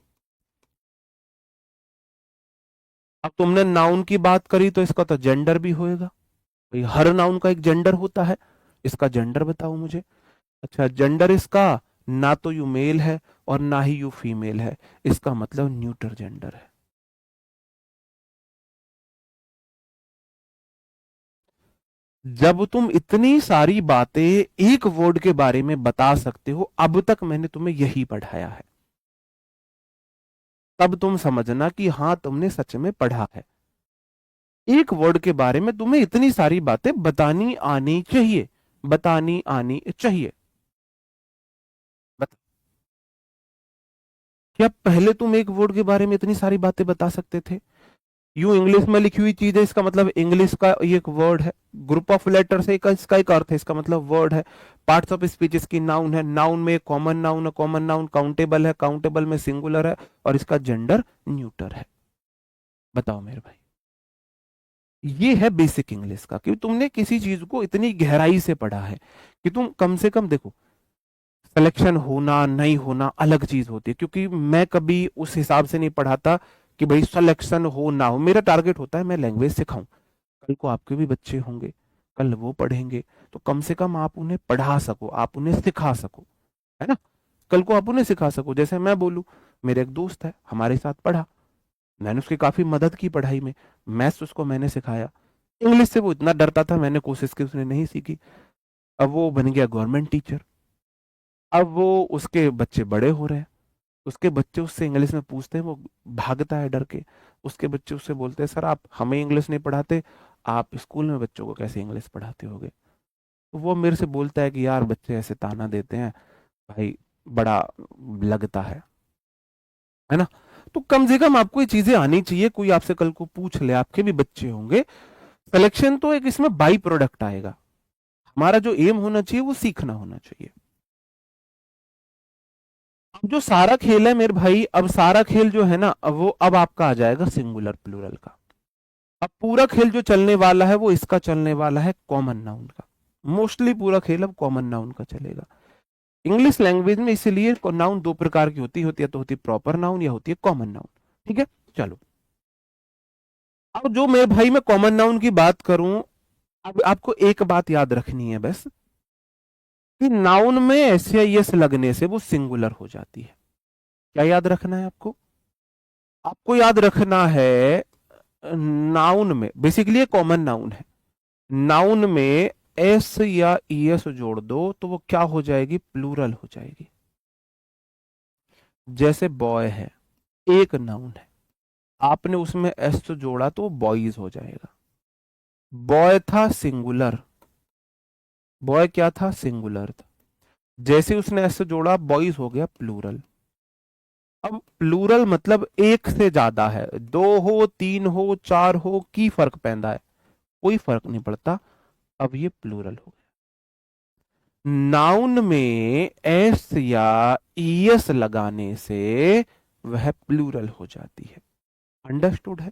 अब तुमने नाउन की बात करी तो इसका तो जेंडर भी होएगा, भाई हर नाउन का एक जेंडर होता है। इसका जेंडर बताओ मुझे। अच्छा, जेंडर इसका ना तो यू मेल है और ना ही यू फीमेल है, इसका मतलब न्यूटर जेंडर है। जब तुम इतनी सारी बातें एक वर्ड के बारे में बता सकते हो, अब तक मैंने तुम्हें यही पढ़ाया है, तब तुम समझना कि हां तुमने सच में पढ़ा है। एक वर्ड के बारे में तुम्हें इतनी सारी बातें बतानी आनी चाहिए, बतानी आनी चाहिए। बता, क्या पहले तुम एक वर्ड के बारे में इतनी सारी बातें बता सकते थे? यूं इंग्लिश में लिखी हुई चीज है, इसका मतलब इंग्लिश का ये एक वर्ड है। ग्रुप ऑफ लेटर से इसका एक अर्थ है, इसका मतलब वर्ड है। पार्ट्स ऑफ स्पीच इसकी नाउन है, नाउन में कॉमन नाउन है, कॉमन नाउन काउंटेबल है, काउंटेबल में सिंगुलर है, और इसका जेंडर न्यूटर है। बताओ मेरे भाई, ये है बेसिक इंग्लिश का, कि तुमने किसी चीज को इतनी गहराई से पढ़ा है कि तुम कम से कम देखो, सिलेक्शन होना नहीं होना अलग चीज होती है, क्योंकि मैं कभी उस हिसाब से नहीं पढ़ाता कि भाई सिलेक्शन हो ना हो। मेरा टारगेट होता है मैं लैंग्वेज सिखाऊं, कल को आपके भी बच्चे होंगे, कल वो पढ़ेंगे, तो कम से कम आप उन्हें पढ़ा सको, आप उन्हें सिखा सको, है ना? कल को आप उन्हें सिखा सको। जैसे मैं बोलूं, मेरे एक दोस्त है हमारे साथ पढ़ा, मैंने उसकी काफी मदद की पढ़ाई में, मैथ्स उसको मैंने सिखाया। इंग्लिश से वो इतना डरता था, मैंने कोशिश की, उसने नहीं सीखी। अब वो बन गया गवर्नमेंट टीचर। अब वो, उसके बच्चे बड़े हो रहे हैं, उसके बच्चे उससे इंग्लिश में पूछते हैं, वो भागता है डर के। उसके बच्चे उससे बोलते हैं, सर आप हमें इंग्लिश नहीं पढ़ाते, आप स्कूल में बच्चों को कैसे इंग्लिश पढ़ाते होगे? तो वो मेरे से बोलता है कि यार बच्चे ऐसे ताना देते हैं भाई, बड़ा लगता है ना? तो कम से कम आपको ये चीजें आनी चाहिए। कोई आपसे कल को पूछ ले, आपके भी बच्चे होंगे, सिलेक्शन तो एक इसमें बाई प्रोडक्ट आएगा। हमारा जो एम होना चाहिए वो सीखना होना चाहिए। अब जो सारा खेल है मेरे भाई, अब सारा खेल जो है ना, अब वो अब आपका आ जाएगा सिंगुलर प्लूरल का। अब पूरा खेल जो चलने वाला है वो इसका चलने वाला है कॉमन नाउन का। मोस्टली पूरा खेल अब कॉमन नाउन का चलेगा। इंग्लिश लैंग्वेज में इसलिए नाउन दो प्रकार की होती है, तो होती है प्रॉपर नाउन या होती है कॉमन नाउन। ठीक है, चलो। अब जो मेरे भाई मैं कॉमन नाउन की बात करूं, अब आपको एक बात याद रखनी है बस, कि नाउन में एस या एस लगने से वो सिंगुलर हो जाती है। क्या याद रखना है आपको? आपको याद रखना है, नाउन में बेसिकली ये कॉमन नाउन है, नाउन में एस या ईएस जोड़ दो तो वो क्या हो जाएगी? प्लूरल हो जाएगी। जैसे बॉय है, एक नाउन है, आपने उसमें एस तो जोड़ा तो वो बॉयज हो जाएगा। बॉय था सिंगुलर, बॉय क्या था? सिंगुलर था। जैसे उसने एस जोड़ा, बॉयज हो गया प्लूरल। अब प्लूरल मतलब एक से ज्यादा है, दो हो, तीन हो, चार हो, की फर्क पैदा है? कोई फर्क नहीं पड़ता। अब ये प्लूरल हो गया। नाउन में एस या ईएस लगाने से वह प्लूरल हो जाती है। अंडरस्टूड है?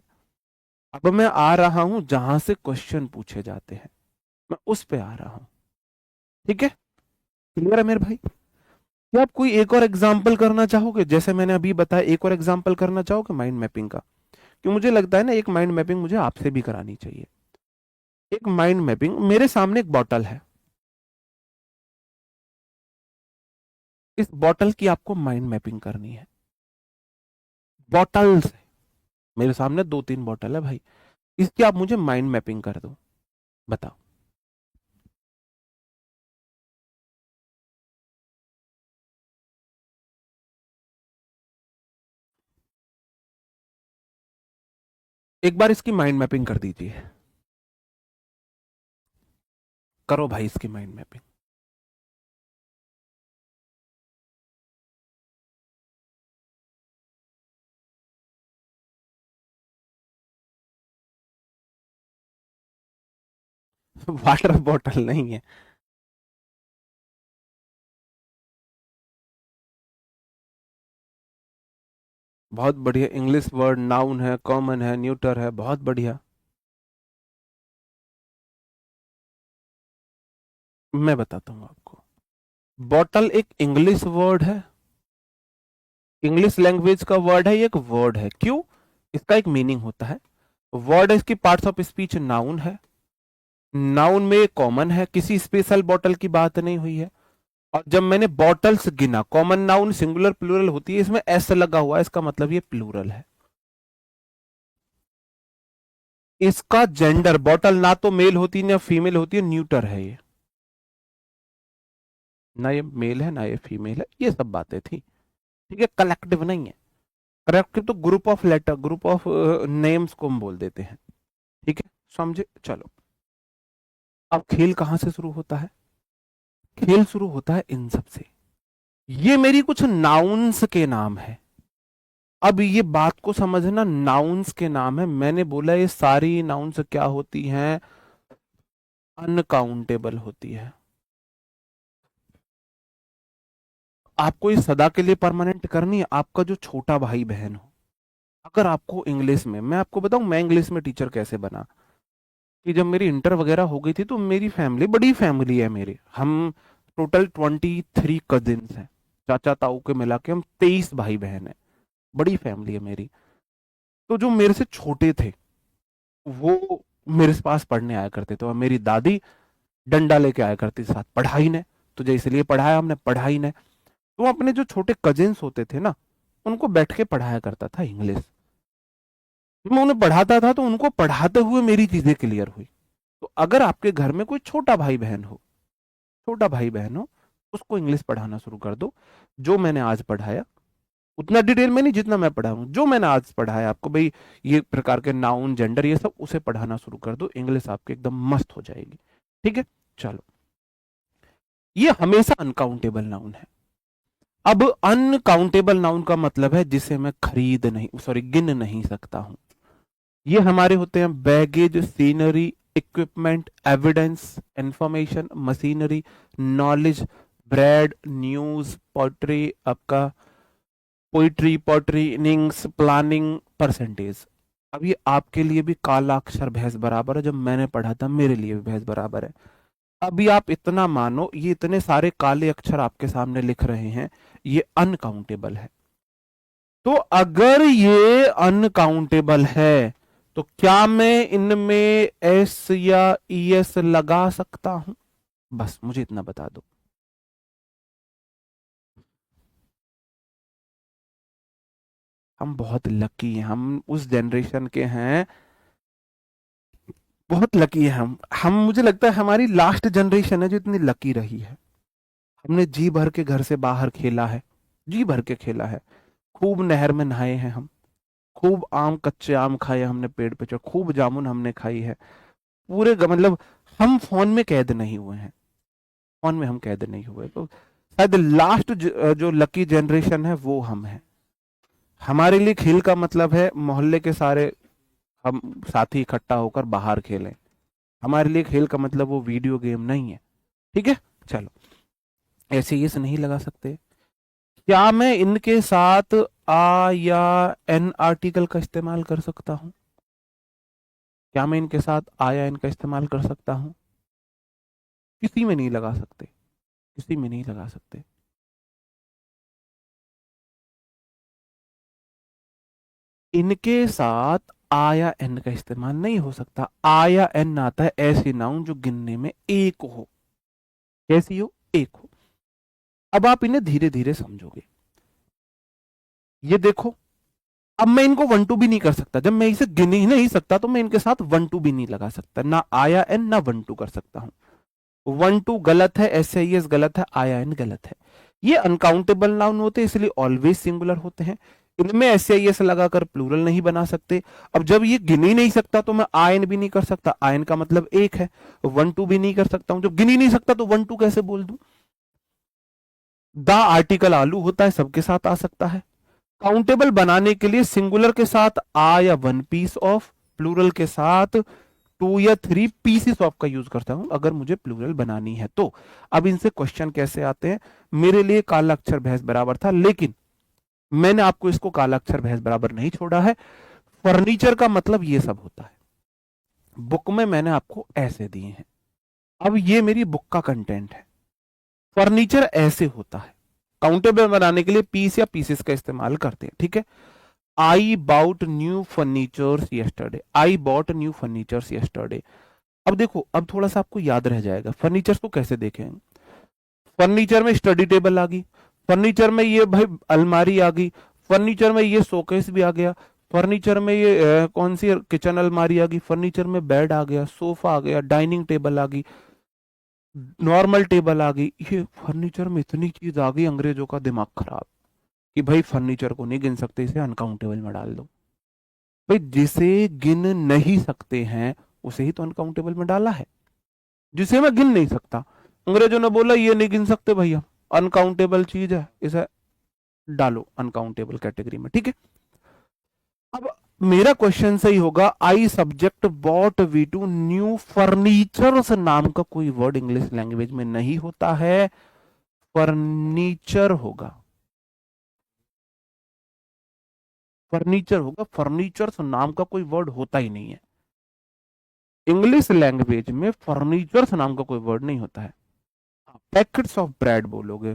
अब मैं आ रहा हूं जहां से क्वेश्चन पूछे जाते हैं, मैं उस पे आ रहा हूं। ठीक है, क्लियर है मेरे भाई? क्या आप कोई एक और एग्जाम्पल करना चाहोगे? जैसे मैंने अभी बताया, एक और एग्जाम्पल करना चाहोगे माइंड मैपिंग का? क्यों, मुझे लगता है ना एक माइंड मैपिंग मुझे आपसे भी करानी चाहिए। एक माइंड मैपिंग, मेरे सामने एक बॉटल है, इस बॉटल की आपको माइंड मैपिंग करनी है। बॉटल्स है मेरे सामने, दो तीन बॉटल है भाई, इसकी आप मुझे माइंड मैपिंग कर दो। बताओ। एक बार इसकी माइंड मैपिंग कर दीजिए, करो भाई इसकी माइंड मैपिंग। वाटर बॉटल नहीं है। बहुत बढ़िया, इंग्लिश वर्ड, नाउन है, कॉमन है, न्यूटर है, बहुत बढ़िया। मैं बताता हूं आपको, बॉटल एक इंग्लिश वर्ड है, इंग्लिश लैंग्वेज का वर्ड है, ये एक वर्ड है। क्यों? इसका एक मीनिंग होता है। वर्ड है, इसकी पार्ट्स ऑफ स्पीच नाउन है, नाउन में कॉमन है, किसी स्पेशल बॉटल की बात नहीं हुई है। और जब मैंने बॉटल्स गिना, कॉमन नाउन सिंगुलर प्लूरल होती है, इसमें एस लगा हुआ है, इसका मतलब ये प्लूरल है। इसका जेंडर, बॉटल ना तो मेल होती ना फीमेल होती है, न्यूटर है ये, ना ये मेल है ना ये फीमेल है, ये सब बातें थी। ठीक है, कलेक्टिव नहीं है। कलेक्टिव तो group of letter, group of names को हम बोल देते हैं। ठीक है, समझे? चलो, अब खेल कहां से शुरू होता है? खेल शुरू होता है इन सब से। ये मेरी कुछ नाउन्स के नाम है। अब ये बात को समझना, नाउन्स के नाम है, मैंने बोला ये सारी नाउन्स क्या होती हैं? अनकाउंटेबल होती है। आपको ये सदा के लिए परमानेंट करनी है। आपका जो छोटा भाई बहन हो, अगर आपको इंग्लिश में, मैं आपको बताऊं मैं इंग्लिश में टीचर कैसे बना, कि जब मेरी इंटर वगैरह हो गई थी तो मेरी फैमिली बड़ी फैमिली है मेरी, हम टोटल 23 कजिन्स हैं, चाचा ताऊ के मिला के हम 23 भाई बहन हैं, बड़ी फैमिली है मेरी। तो जो मेरे से छोटे थे वो मेरे पास पढ़ने आया करते थे, और मेरी दादी डंडा लेके आया करती थी साथ, पढ़ाई ने तुझे इसलिए पढ़ाया हमने, पढ़ाई ने। तो अपने जो छोटे कजिन्स होते थे ना, उनको बैठ के पढ़ाया करता था इंग्लिश। मैं उन्हें पढ़ाता था तो उनको पढ़ाते हुए मेरी चीजें क्लियर हुई। तो अगर आपके घर में कोई छोटा भाई बहन हो, छोटा भाई बहन हो, उसको इंग्लिश पढ़ाना शुरू कर दो। जो मैंने आज पढ़ाया उतना डिटेल में नहीं जितना मैं पढ़ा हूं, जो मैंने आज पढ़ाया आपको भाई, ये प्रकार के नाउन जेंडर ये सब, उसे पढ़ाना शुरू कर दो, इंग्लिश आपकी एकदम मस्त हो जाएगी। ठीक है, चलो, ये हमेशा अनकाउंटेबल नाउन है। अब अनकाउंटेबल नाउन का मतलब है जिसे मैं खरीद नहीं, सॉरी, गिन नहीं सकता हूं। ये हमारे होते हैं baggage, scenery, equipment, evidence, information, machinery, knowledge, bread, news, pottery, आपका poetry, pottery, innings, planning, percentage. अब ये आपके लिए भी काला अक्षर भैंस बराबर है, जब मैंने पढ़ा था मेरे लिए भी भैंस बराबर है। अभी आप इतना मानो, ये इतने सारे काले अक्षर आपके सामने लिख रहे हैं, ये अनकाउंटेबल है। तो अगर ये अनकाउंटेबल है तो क्या मैं इनमें एस या ई एस लगा सकता हूं? बस मुझे इतना बता दो। हम बहुत लकी हैं, हम उस जनरेशन के हैं, बहुत लकी है हम मुझे लगता है हमारी लास्ट जनरेशन है जो इतनी लकी रही है। हमने जी भर के घर से बाहर खेला है, जी भर के खेला है, खूब नहर में नहाए हैं हम, खूब आम, कच्चे आम खाए हमने पेड़ पे चढ़, खूब जामुन हमने खाई है। पूरे मतलब हम फोन में कैद नहीं हुए हैं, फोन में हम कैद नहीं हुए। तो शायद लास्ट जो लकी जनरेशन है वो हम हैं। हमारे लिए खेल का मतलब है मोहल्ले के सारे हम साथी इकट्ठा होकर बाहर खेलें। हमारे लिए खेल का मतलब वो वीडियो गेम नहीं है। ठीक है, चलो, ऐसे ये से नहीं लगा सकते। क्या मैं इनके साथ आ या एन आर्टिकल का इस्तेमाल कर सकता हूं? क्या मैं इनके साथ आ या एन का इस्तेमाल कर सकता हूं? किसी में नहीं लगा सकते, किसी में नहीं लगा सकते। इनके साथ आ या एन का इस्तेमाल नहीं हो सकता। आ या एन आता है ऐसी नाउन जो गिनने में एक हो। कैसी हो? एक हो। अब आप इन्हें धीरे धीरे समझोगे। ये देखो, अब मैं इनको वन टू भी नहीं कर सकता, जब मैं इसे गिन ही नहीं सकता तो मैं इनके साथ वन टू भी नहीं लगा सकता, ना आया एन ना वन टू कर सकता हूं। वन टू गलत है, एस आई एस गलत है, आया एन गलत है। ये अनकाउंटेबल नाउन होते हैं इसलिए ऑलवेज सिंगुलर होते हैं। इनमें एस आई एस लगाकर प्लूरल नहीं बना सकते। अब जब ये गिन ही नहीं सकता तो मैं आयन भी नहीं कर सकता, आयन का मतलब एक है। वन टू भी नहीं कर सकता हूं, जब गिन ही नहीं सकता तो वन टू कैसे बोल दूं? द आर्टिकल आलू होता है, सबके साथ आ सकता है। काउंटेबल बनाने के लिए सिंगुलर के साथ आ या वन पीस ऑफ, प्लूरल के साथ टू या थ्री पीसेस ऑफ का यूज करता हूं अगर मुझे प्लूरल बनानी है तो। अब इनसे क्वेश्चन कैसे आते हैं? मेरे लिए काला अक्षर भैंस बराबर था, लेकिन मैंने आपको इसको काला अक्षर भैंस बराबर नहीं छोड़ा है। फर्नीचर का मतलब ये सब होता है। बुक में मैंने आपको ऐसे दिए हैं, अब ये मेरी बुक का कंटेंट है। फर्नीचर ऐसे होता है। काउंटेबल बनाने के लिए पीस या पीसेस का इस्तेमाल करते हैं। ठीक है, I bought new furnitures yesterday, I bought new furnitures yesterday. अब देखो, अब थोड़ा सा आपको याद रह जाएगा फर्नीचर को कैसे देखें। फर्नीचर में स्टडी टेबल आ गई, फर्नीचर में ये भाई अलमारी आ गई, फर्नीचर में ये शोकेस भी आ गया, फर्नीचर में ये कौन सी किचन अलमारी आ गई, फर्नीचर में बेड आ गया, सोफा आ गया, डाइनिंग टेबल आ गई, नॉर्मल टेबल आ गई। ये फर्नीचर में इतनी चीज आ गई, अंग्रेजों का दिमाग खराब कि भाई फर्नीचर को नहीं गिन सकते, इसे अनकाउंटेबल में डाल दो। भाई जिसे गिन नहीं सकते हैं उसे ही तो अनकाउंटेबल में डाला है। जिसे मैं गिन नहीं सकता, अंग्रेजों ने बोला ये नहीं गिन सकते भैया, अनकाउंटेबल चीज है, इसे डालो अनकाउंटेबल कैटेगरी में, ठीक है। अब मेरा क्वेश्चन सही होगा, I subject bought we two new furnitures नाम का कोई वर्ड इंग्लिश लैंग्वेज में नहीं होता है, फर्नीचर होगा, फर्नीचर होगा, फर्नीचर्स नाम का कोई वर्ड होता ही नहीं है। इंग्लिश लैंग्वेज में फर्नीचर्स नाम का कोई वर्ड नहीं होता है। पैकेट्स ऑफ ब्रेड बोलोगे,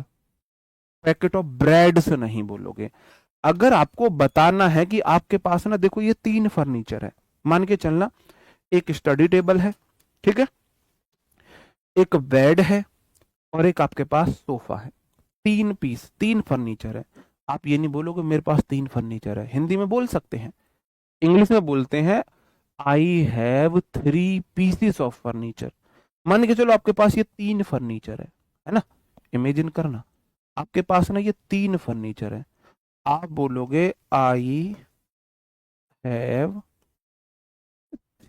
पैकेट ऑफ ब्रेड से नहीं बोलोगे। अगर आपको बताना है कि आपके पास ना देखो ये 3 फर्नीचर है, मान के चलना, एक स्टडी टेबल है, ठीक है, एक बेड है और एक आपके पास सोफा है, 3 पीस, 3 फर्नीचर है। आप ये नहीं बोलोगे मेरे पास 3 फर्नीचर है, हिंदी में बोल सकते हैं, इंग्लिश में बोलते हैं I have 3 pieces of furniture. मान के चलो आपके पास ये 3 फर्नीचर है ना, इमेजिन करना आपके पास ना ये 3 फर्नीचर है, आप बोलोगे I have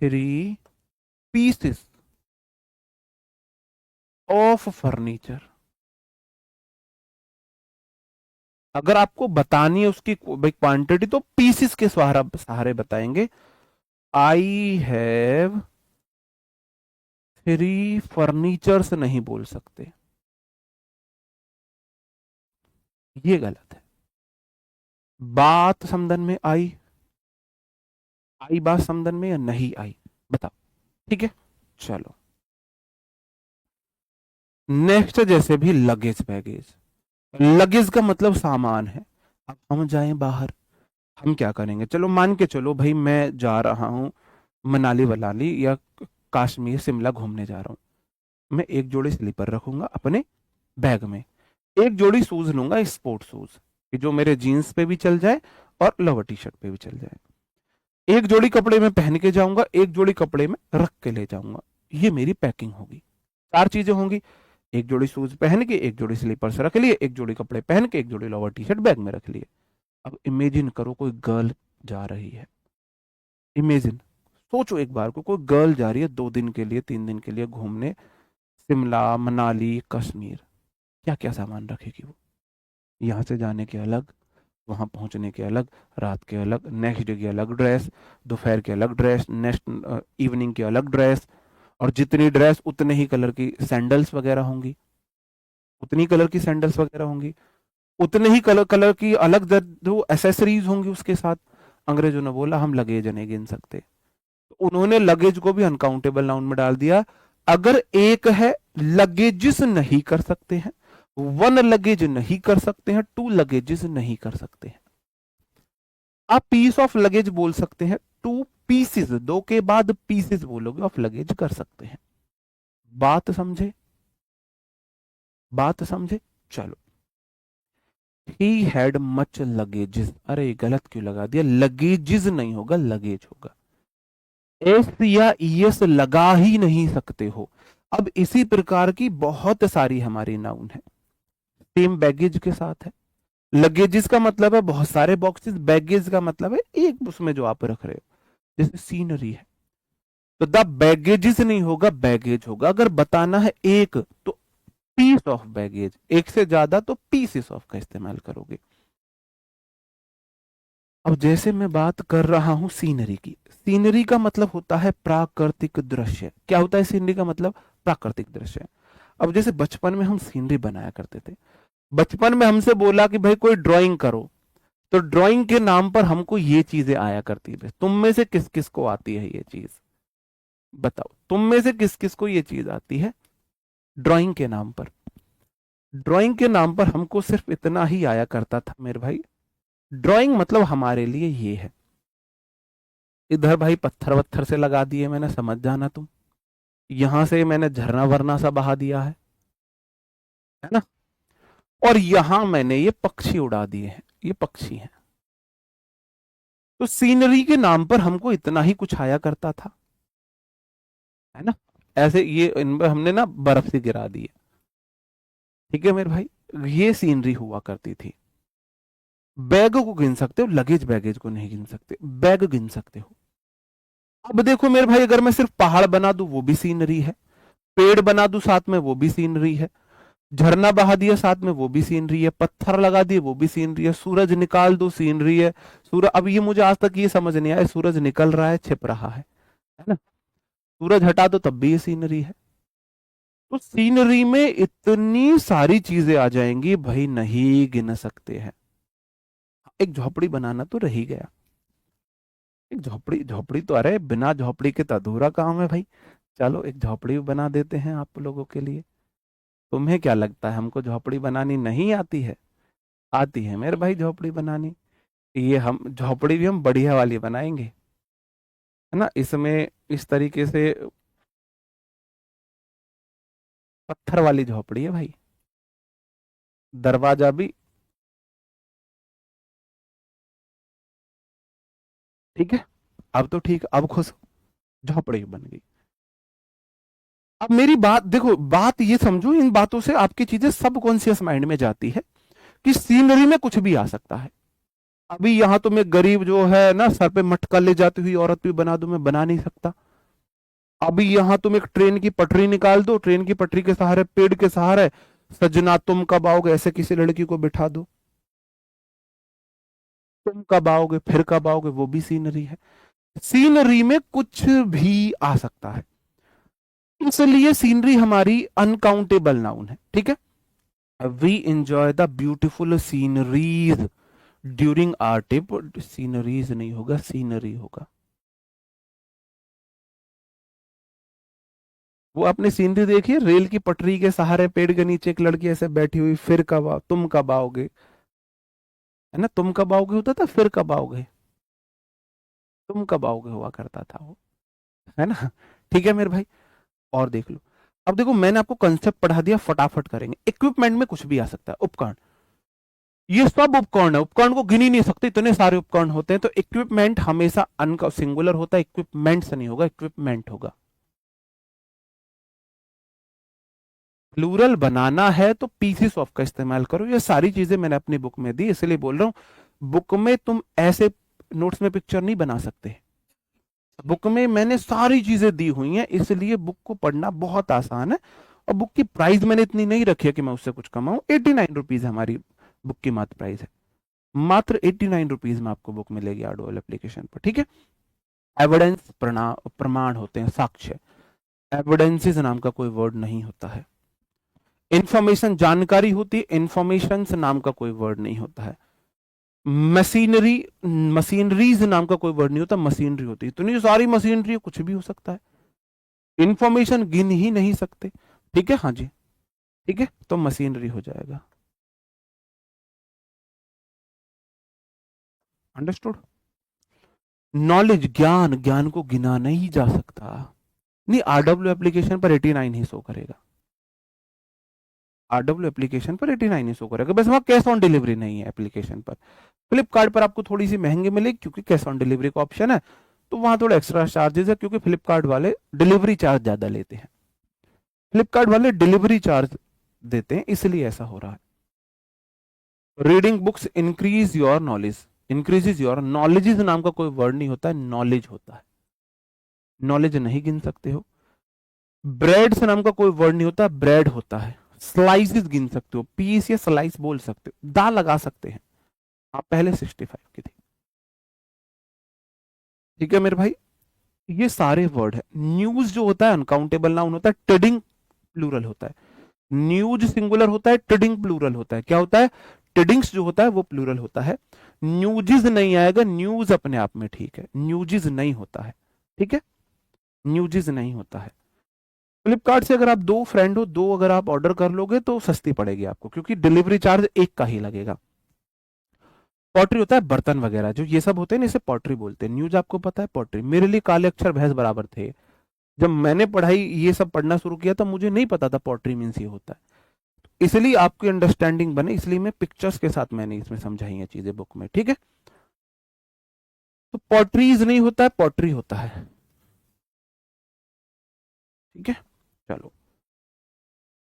3 pieces of furniture. अगर आपको बतानी है उसकी भाई क्वांटिटी तो पीसेस के सहारे बताएंगे। आई हैव 3 फर्नीचर्स नहीं बोल सकते, ये गलत है। बात समझन में आई, आई बात समझन में या नहीं आई, बताओ, ठीक है। चलो नेक्स्ट, जैसे भी लगेज बैगेज, लगेज का मतलब सामान है। अब हम जाएं बाहर, हम क्या करेंगे, चलो मान के चलो भाई मैं जा रहा हूँ मनाली वलाली या कश्मीर शिमला घूमने जा रहा हूँ, मैं एक जोड़ी स्लीपर रखूंगा अपने बैग में, एक जोड़ी शूज लूंगा स्पोर्ट शूज कि जो मेरे जीन्स पे भी चल जाए और लोअर टी शर्ट पे भी चल जाए, एक जोड़ी कपड़े में पहन के जाऊंगा, एक जोड़ी कपड़े में रख के ले जाऊंगा, ये मेरी पैकिंग होगी। 4 चीजें होंगी, एक जोड़ी शूज पहन के, एक जोड़ी स्लीपर्स रख लिए, एक जोड़ी कपड़े पहन के, एक जोड़ी लोअर टी शर्ट बैग में रख लिए। अब इमेजिन करो कोई गर्ल जा रही है, इमेजिन सोचो एक बार को, कोई गर्ल जा रही है 2 दिन के लिए 3 दिन के लिए घूमने शिमला मनाली कश्मीर, क्या क्या सामान रखेगी वो, यहाँ से जाने के अलग, वहां पहुंचने के अलग, रात के अलग, नेक्स्ट डे की अलग ड्रेस, दोपहर के अलग ड्रेस, नेक्स्ट इवनिंग की अलग ड्रेस, और जितनी ड्रेस उतने ही कलर की सैंडल्स वगैरह होंगी, उतनी कलर की सैंडल्स वगैरह होंगी, उतने ही कलर कलर की अलग जो एसेसरीज होंगी उसके साथ। अंग्रेजों ने बोला हम लगेज नहीं गिन सकते, तो उन्होंने लगेज को भी अनकाउंटेबल नाउन में डाल दिया। अगर एक है, लगेजेस नहीं कर सकते हैं, 1 लगेज नहीं कर सकते हैं, 2 लगेजेस नहीं कर सकते हैं। आप पीस ऑफ लगेज बोल सकते हैं, 2 पीसेस, 2 के बाद पीसेस बोलोगे ऑफ लगेज कर सकते हैं। बात समझे, बात समझे। चलो, ही हैड मच लगेजेस, अरे गलत क्यों लगा दिया, लगेजेस नहीं होगा लगेज होगा, एस या ईएस लगा ही नहीं सकते हो। अब इसी प्रकार की बहुत सारी हमारी नाउन है, सेम बैगेज के साथ है। लगेजेस का मतलब है बहुत सारे बॉक्सेस, बैगेज का मतलब है एक उसमें जो आप रख रहे हो, जैसे सीनरी है, तो द बैगेजेस नहीं होगा बैगेज होगा। अगर बताना है एक तो पीस ऑफ बैगेज, एक से ज्यादा तो पीसेस ऑफ का इस्तेमाल करोगे। अब जैसे मैं बात कर रहा हूं सीनरी की, सीनरी का मतलब होता है प्राकृतिक दृश्य। क्या होता है सीनरी का मतलब, प्राकृतिक दृश्य। अब जैसे बचपन में हम सीनरी बनाया करते थे, बचपन में हमसे बोला कि भाई कोई ड्राइंग करो, तो ड्राइंग के नाम पर हमको ये चीजें आया करती है। तुम में से किस किस को आती है ये चीज, बताओ, तुम में से किस किस को ये चीज आती है ड्राइंग के नाम पर। ड्राइंग के नाम पर हमको सिर्फ इतना ही आया करता था मेरे भाई, ड्राइंग मतलब हमारे लिए ये है, इधर भाई पत्थर वत्थर से लगा दिए मैंने, समझ जाना तुम, यहां से मैंने झरना वरना सा बहा दिया है ना, और यहां मैंने ये पक्षी उड़ा दिए हैं, ये पक्षी हैं। तो सीनरी के नाम पर हमको इतना ही कुछ आया करता था, है ना। ऐसे ये इन पर हमने ना बर्फ से गिरा दी है। ठीक है मेरे भाई, ये सीनरी हुआ करती थी। बैग को गिन सकते हो, लगेज बैगेज को नहीं गिन सकते, बैग गिन सकते हो। अब देखो मेरे भाई, अगर मैं सिर्फ पहाड़ बना दूं वो भी सीनरी है, पेड़ बना दूं साथ में वो भी सीनरी है, झरना बहा दिया साथ में वो भी सीनरी है, पत्थर लगा दिए वो भी सीनरी है, सूरज निकाल दो सीनरी है। सूरज, अब ये मुझे आज तक ये समझ नहीं आया, सूरज निकल रहा है छिप रहा है ना, सूरज हटा दो तब भी ये सीनरी है। तो सीनरी में इतनी सारी चीजें आ जाएंगी भाई, नहीं गिन सकते हैं। एक झोपड़ी बनाना तो रह ही गया, एक झोपड़ी, झोपड़ी तो अरे बिना झोपड़ी के तो अधूरा काम है भाई। चलो एक झोपड़ी भी बना देते हैं आप लोगों के लिए। तुम्हें क्या लगता है हमको झोपड़ी बनानी नहीं आती है? आती है मेरे भाई झोपड़ी बनानी। ये हम झोपड़ी भी हम बढ़िया वाली बनाएंगे, है ना। इसमें इस तरीके से पत्थर वाली झोपड़ी है भाई, दरवाजा भी। ठीक है, अब तो ठीक, अब खुश हो, झोपड़ी बन गई। अब मेरी बात देखो, बात ये समझो, इन बातों से आपकी चीजें सबकॉन्शियस माइंड में जाती है कि सीनरी में कुछ भी आ सकता है। अभी यहां तो मैं गरीब जो है ना, सर पे मटका ले जाती हुई औरत भी बना दूं, मैं बना नहीं सकता। अभी यहां तुम एक ट्रेन की पटरी निकाल दो, ट्रेन की पटरी के सहारे, पेड़ के सहारे, सजना तुम कब आओगे ऐसे किसी लड़की को बिठा दो, तुम कब आओगे, फिर कब आओगे, वो भी सीनरी है। सीनरी में कुछ भी आ सकता है, इसलिए सीनरी हमारी अनकाउंटेबल नाउन है। ठीक है, we enjoy the beautiful sceneries during our trip. Sceneries नहीं होगा, सीनरी होगा। वो आपने सीनरी देखी है, रेल की पटरी के सहारे पेड़ के नीचे एक लड़की ऐसे बैठी हुई, फिर कब तुम कब आओगे, है ना, तुम कब आओगे होता था, फिर कब आओगे, तुम कब आओगे हुआ करता था वो, है ना। ठीक है मेरे भाई, और देख लो। अब देखो मैंने आपको कंसेप्ट पढ़ा दिया, फटाफट करेंगे। इक्विपमेंट में कुछ भी आ सकता है, उपकरण, ये सब उपकरण है, उपकरण को गिन ही नहीं सकते, इतने सारे उपकरण होते हैं। तो इक्विपमेंट हमेशा अन सिंगुलर होता है, इक्विपमेंट्स नहीं होगा, इक्विपमेंट होगा। प्लूरल बनाना है तो पीसीस ऑफ का इस्तेमाल करो। ये सारी चीजें मैंने अपनी बुक में दी, इसलिए बोल रहा हूं, बुक में तुम ऐसे नोट्स में पिक्चर नहीं बना सकते। बुक में मैंने सारी चीजें दी हुई हैं, इसलिए बुक को पढ़ना बहुत आसान है। और बुक की प्राइस मैंने इतनी नहीं रखी है कि मैं उससे कुछ कमाऊं। 89 रुपीज हमारी बुक की मात्र प्राइस है, मात्र 89 रुपीज में आपको बुक मिलेगी आर्डोल एप्लीकेशन पर। ठीक है, एविडेंस, प्रमाण होते हैं, साक्ष्य। एविडेंसेस नाम का कोई वर्ड नहीं होता है। इंफॉर्मेशन जानकारी होती है, इंफॉर्मेशन नाम का कोई वर्ड नहीं होता है। मशीनरी, मशीनरीज नाम का कोई वर्ड नहीं होता, मशीनरी होती है। तो नहीं, सारी मशीनरी कुछ भी हो सकता है, इंफॉर्मेशन गिन ही नहीं सकते। ठीक है, हाँ जी, ठीक है, तो मशीनरी हो जाएगा। अंडरस्टूड। नॉलेज, ज्ञान, ज्ञान को गिना नहीं जा सकता। नहीं, आरडब्ल्यू एप्लीकेशन पर 89 ही शो करेगा, आरडब्ल्यू एप्लीकेशन पर 89 ही शो करेगा, बस वहां कैश ऑन डिलीवरी नहीं है एप्लीकेशन पर। फ्लिपकार्ट पर आपको थोड़ी सी महंगी मिलेगी क्योंकि कैश ऑन डिलीवरी का ऑप्शन है, तो वहां थोड़ा एक्स्ट्रा चार्जेस है, क्योंकि फ्लिपकार्ट वाले डिलीवरी चार्ज ज्यादा लेते हैं, फ्लिपकार्ट वाले डिलीवरी चार्ज देते हैं, इसलिए ऐसा हो रहा है। Reading books increase your knowledge, increases your knowledge नाम का कोई वर्ड नहीं होता है, नॉलेज होता है, नॉलेज नहीं गिन सकते हो। ब्रेड से नाम का कोई वर्ड नहीं होता, ब्रेड होता है। स्लाइसेस गिन सकते हो, पीस या स्लाइस बोल सकते हो, दा लगा सकते हैं आप, पहले 65 की थी। ठीक है मेरे भाई, ये सारे वर्ड है। न्यूज जो होता है अनकाउंटेबल नाउन होता है, ट्रेडिंग प्लूरल होता है। न्यूज सिंगुलर होता है, ट्रेडिंग प्लूरल होता है। क्या होता है? ट्रेडिंग्स जो होता है वो प्लूरल होता है। न्यूजिज नहीं आएगा, न्यूज अपने आप में ठीक है, न्यूजिज नहीं होता है। ठीक है, न्यूजिज नहीं होता है। फ्लिपकार्ट से अगर आप दो फ्रेंड हो, दो अगर आप ऑर्डर कर लोगे तो सस्ती पड़ेगी आपको, क्योंकि डिलीवरी चार्ज एक का ही लगेगा। पॉटरी होता है बर्तन वगैरह, जो ये सब होते हैं ना, इसे पॉटरी बोलते हैं। न्यूज आपको पता है, पॉटरी। मेरे लिए काले अक्षर भैंस बराबर थे। जब मैंने पढ़ाई ये सब पढ़ना शुरू किया था, मुझे नहीं पता था पॉटरी मीन्स ये होता है। इसलिए आपकी अंडरस्टैंडिंग बने, इसलिए मैं पिक्चर्स के साथ मैंने इसमें समझाई है चीजें बुक में। ठीक है, तो पोट्रीज नहीं होता है, पोट्री होता है। ठीक है, चलो।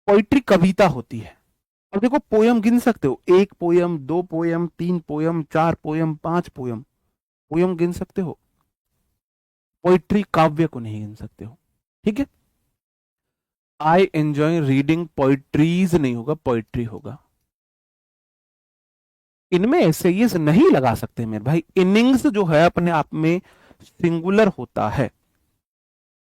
पोइट्री कविता होती है। अब देखो पोयम गिन सकते हो, एक पोयम, दो पोयम, तीन पोयम, चार पोयम, पांच पोयम, पोयम गिन सकते हो। पोइट्री काव्य को नहीं गिन सकते हो। ठीक है, आई एंजॉय रीडिंग पोइट्रीज नहीं होगा, पोइट्री होगा। इनमें ऐसे ये नहीं लगा सकते मेरे भाई, इनिंग्स जो है अपने आप में सिंगुलर होता है।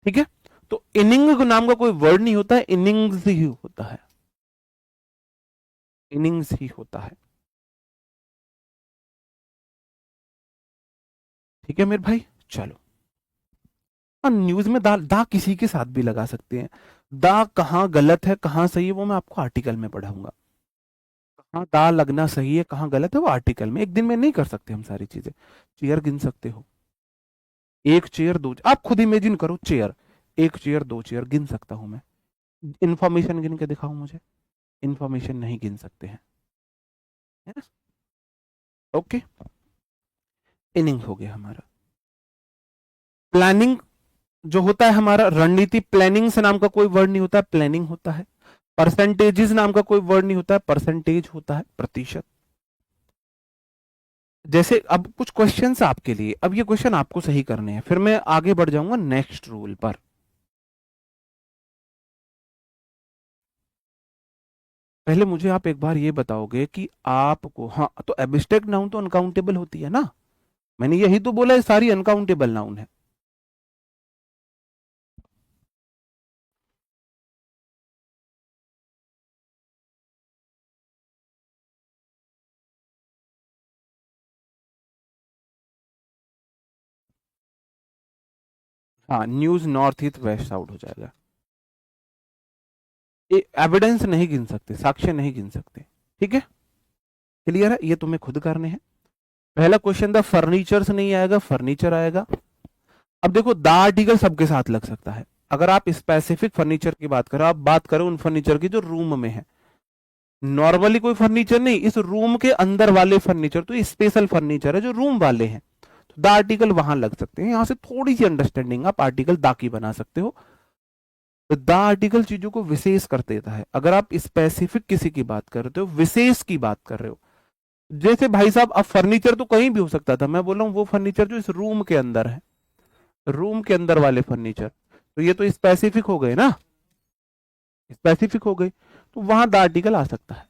ठीक है, तो इनिंग नाम का कोई वर्ड नहीं होता है, इनिंग्स ही होता है, इनिंग्स ही होता है। ठीक है मेरे भाई, चलो। न्यूज में दा दा किसी के साथ भी लगा सकते हैं। दा कहाँ गलत है कहाँ सही है वो मैं आपको आर्टिकल में पढ़ाऊंगा। कहाँ दा लगना सही है कहाँ गलत है वो आर्टिकल में, एक दिन में नहीं कर सकते हम सारी चीजें। चेयर गिन सकते हो, एक चेयर दो, आप खुद इमेजिन करो चेयर, एक चेयर दो चेयर गिन सकता हूं मैं। इंफॉर्मेशन गिन के दिखाओ मुझे, इंफॉर्मेशन नहीं गिन सकते हैं, है ना। ओके, इनिंग हो गया हमारा। प्लानिंग जो होता है हमारा, रणनीति, प्लानिंग से नाम का कोई वर्ड नहीं होता है, प्लानिंग होता है। परसेंटेजेस नाम का कोई वर्ड नहीं होता है, परसेंटेज होता है, प्रतिशत। जैसे अब कुछ क्वेश्चंस आपके लिए, अब ये क्वेश्चन आपको सही करने हैं, फिर मैं आगे बढ़ जाऊंगा नेक्स्ट रूल पर। पहले मुझे आप एक बार ये बताओगे कि आपको, हाँ तो एब्स्ट्रैक्ट नाउन तो अनकाउंटेबल होती है ना, मैंने यही तो बोला है सारी अनकाउंटेबल नाउन है। हाँ, news north east west south हो जाएगा। ये एविडेंस नहीं गिन सकते, साक्ष्य नहीं गिन सकते। ठीक है, क्लियर है, ये तुम्हें खुद करने हैं। पहला क्वेश्चन था फर्नीचर से नहीं आएगा, फर्नीचर आएगा। अब देखो द आर्टिकल सबके साथ लग सकता है, अगर आप स्पेसिफिक फर्नीचर की बात करो, आप बात करो उन फर्नीचर की जो रूम में है, नॉर्मली कोई फर्नीचर नहीं, इस रूम के अंदर वाले फर्नीचर, तो स्पेशल फर्नीचर है जो रूम वाले हैं, तो द आर्टिकल वहां लग सकते हैं। यहां से थोड़ी सी अंडरस्टैंडिंग आप आर्टिकल दा की बना सकते हो। तो द आर्टिकल चीजों को विशेष कर देता है, अगर आप स्पेसिफिक किसी की बात कर रहे हो, विशेष की बात कर रहे हो। जैसे भाई साहब, अब फर्नीचर तो कहीं भी हो सकता था, मैं बोल रहा हूँ वो फर्नीचर जो इस रूम के अंदर है, रूम के अंदर वाले फर्नीचर, तो ये तो स्पेसिफिक हो गए ना, स्पेसिफिक हो गए, तो वहां द आर्टिकल आ सकता है।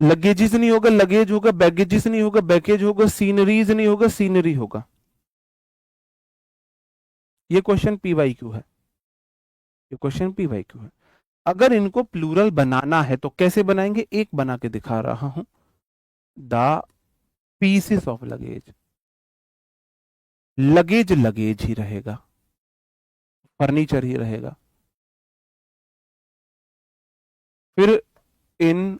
लगेजेस नहीं होगा, लगेज होगा, बैगेजेस नहीं होगा, बैगेज होगा, सीनरीज नहीं होगा, सीनरी होगा। ये क्वेश्चन पीवाई क्यू है, ये क्वेश्चन पीवाई क्यू है। अगर इनको प्लूरल बनाना है तो कैसे बनाएंगे, एक बना के दिखा रहा हूं, the pieces of luggage, luggage luggage ही रहेगा, फर्नीचर ही रहेगा। फिर इन